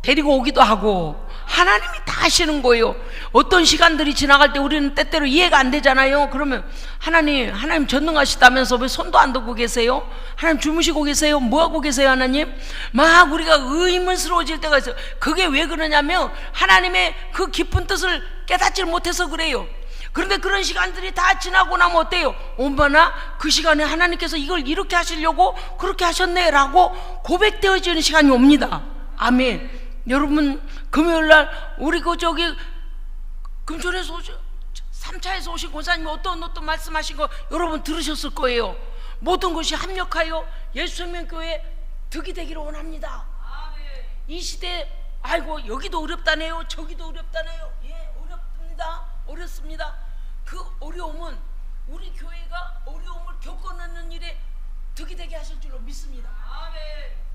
데리고 오기도 하고 하나님이 다 하시는 거예요. 어떤 시간들이 지나갈 때 우리는 때때로 이해가 안 되잖아요. 그러면 하나님 전능하시다면서 왜 손도 안 들고 계세요? 하나님 주무시고 계세요? 뭐하고 계세요 하나님? 막 우리가 의문스러워질 때가 있어요. 그게 왜 그러냐면 하나님의 그 깊은 뜻을 깨닫지 못해서 그래요. 그런데 그런 시간들이 다 지나고 나면 어때요? 엄마나 그 시간에 하나님께서 이걸 이렇게 하시려고 그렇게 하셨네 라고 고백되어지는 시간이 옵니다. 아멘. 여러분 금요일날 우리 금천에서 3차에서 오신 권사님이 어떤 말씀하신 거 여러분 들으셨을 거예요. 모든 것이 합력하여 예수생명교회 득이 되기를 원합니다. 이 시대 아이고 여기도 어렵다네요, 저기도 어렵다네요. 예, 어렵습니다. 그 어려움은 우리 교회가 어려움을 겪어내는 일에 득이 되게 하실 줄로 믿습니다.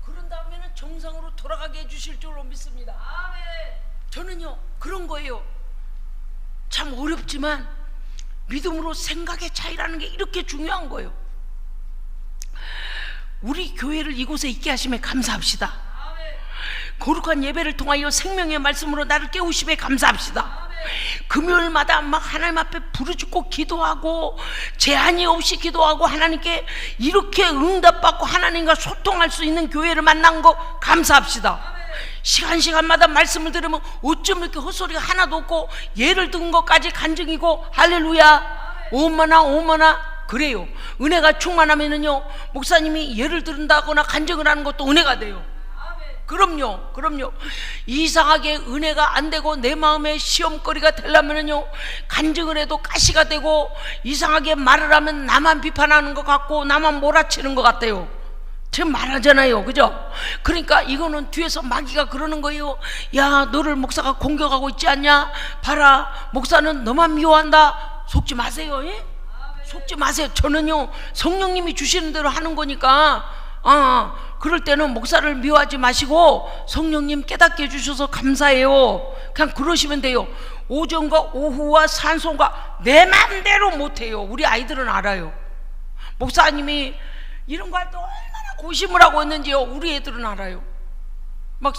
그런 다음에는 정상으로 돌아가게 해주실 줄로 믿습니다. 저는요 그런 거예요. 참 어렵지만 믿음으로 생각의 차이라는 게 이렇게 중요한 거예요. 우리 교회를 이곳에 있게 하심에 감사합시다. 거룩한 예배를 통하여 생명의 말씀으로 나를 깨우심에 감사합시다. 금요일마다 막 하나님 앞에 부르짖고 기도하고 제한이 없이 기도하고 하나님께 이렇게 응답받고 하나님과 소통할 수 있는 교회를 만난 거 감사합시다. 시간마다 말씀을 들으면 어쩜 이렇게 헛소리가 하나도 없고 예를 든 것까지 간증이고 할렐루야 오마나 그래요. 은혜가 충만하면은요 목사님이 예를 들은다거나 간증을 하는 것도 은혜가 돼요. 그럼요. 이상하게 은혜가 안 되고 내 마음에 시험거리가 되려면은요 간증을 해도 가시가 되고 이상하게 말을 하면 나만 비판하는 것 같고 나만 몰아치는 것 같아요. 지금 말하잖아요, 그죠? 그러니까 이거는 뒤에서 마귀가 그러는 거예요. 야, 너를 목사가 공격하고 있지 않냐? 봐라, 목사는 너만 미워한다. 속지 마세요. 예? 속지 마세요. 저는요 성령님이 주시는 대로 하는 거니까 그럴 때는 목사를 미워하지 마시고 성령님 깨닫게 해주셔서 감사해요. 그냥 그러시면 돼요. 오전과 오후와 산송과 내 맘대로 못해요. 우리 아이들은 알아요. 목사님이 이런 거 할 때 얼마나 고심을 하고 있는지요 우리 애들은 알아요. 막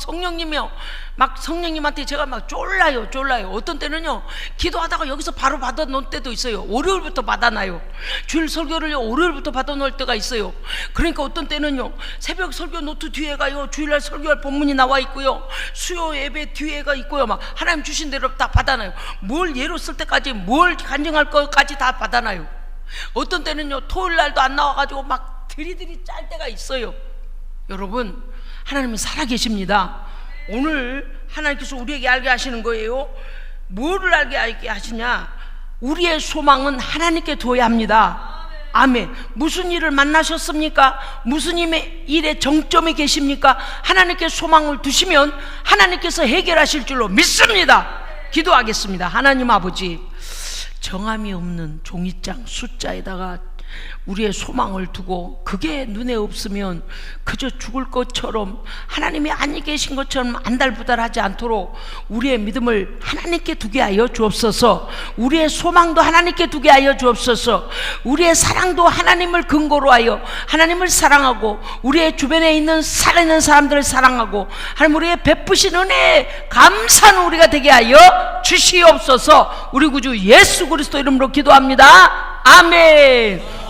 성령님한테 제가 막 쫄라요. 어떤 때는요 기도하다가 여기서 바로 받아 놓을 때도 있어요. 월요일부터 받아놔요. 주일 설교를요 월요일부터 받아 놓을 때가 있어요. 그러니까 어떤 때는요 새벽 설교 노트 뒤에가요 주일날 설교할 본문이 나와 있고요 수요 예배 뒤에가 있고요 막 하나님 주신 대로 다 받아놔요. 뭘 예로 쓸 때까지 뭘 간증할 것까지 다 받아놔요. 어떤 때는요 토요일날도 안 나와가지고 막 들이들이 짤 때가 있어요. 여러분 하나님은 살아계십니다. 오늘 하나님께서 우리에게 알게 하시는 거예요. 뭐를 알게 하시냐? 우리의 소망은 하나님께 둬야 합니다. 아멘. 무슨 일을 만나셨습니까? 무슨 일의 정점에 계십니까? 하나님께 소망을 두시면 하나님께서 해결하실 줄로 믿습니다. 기도하겠습니다. 하나님 아버지, 정함이 없는 종이장 숫자에다가 우리의 소망을 두고 그게 눈에 없으면 그저 죽을 것처럼 하나님이 아니 계신 것처럼 안달부달하지 않도록 우리의 믿음을 하나님께 두게 하여 주옵소서. 우리의 소망도 하나님께 두게 하여 주옵소서. 우리의 사랑도 하나님을 근거로 하여 하나님을 사랑하고 우리의 주변에 있는 살아있는 사람들을 사랑하고 하나님 우리의 베푸신 은혜에 감사한 우리가 되게 하여 주시옵소서. 우리 구주 예수 그리스도 이름으로 기도합니다. 아멘.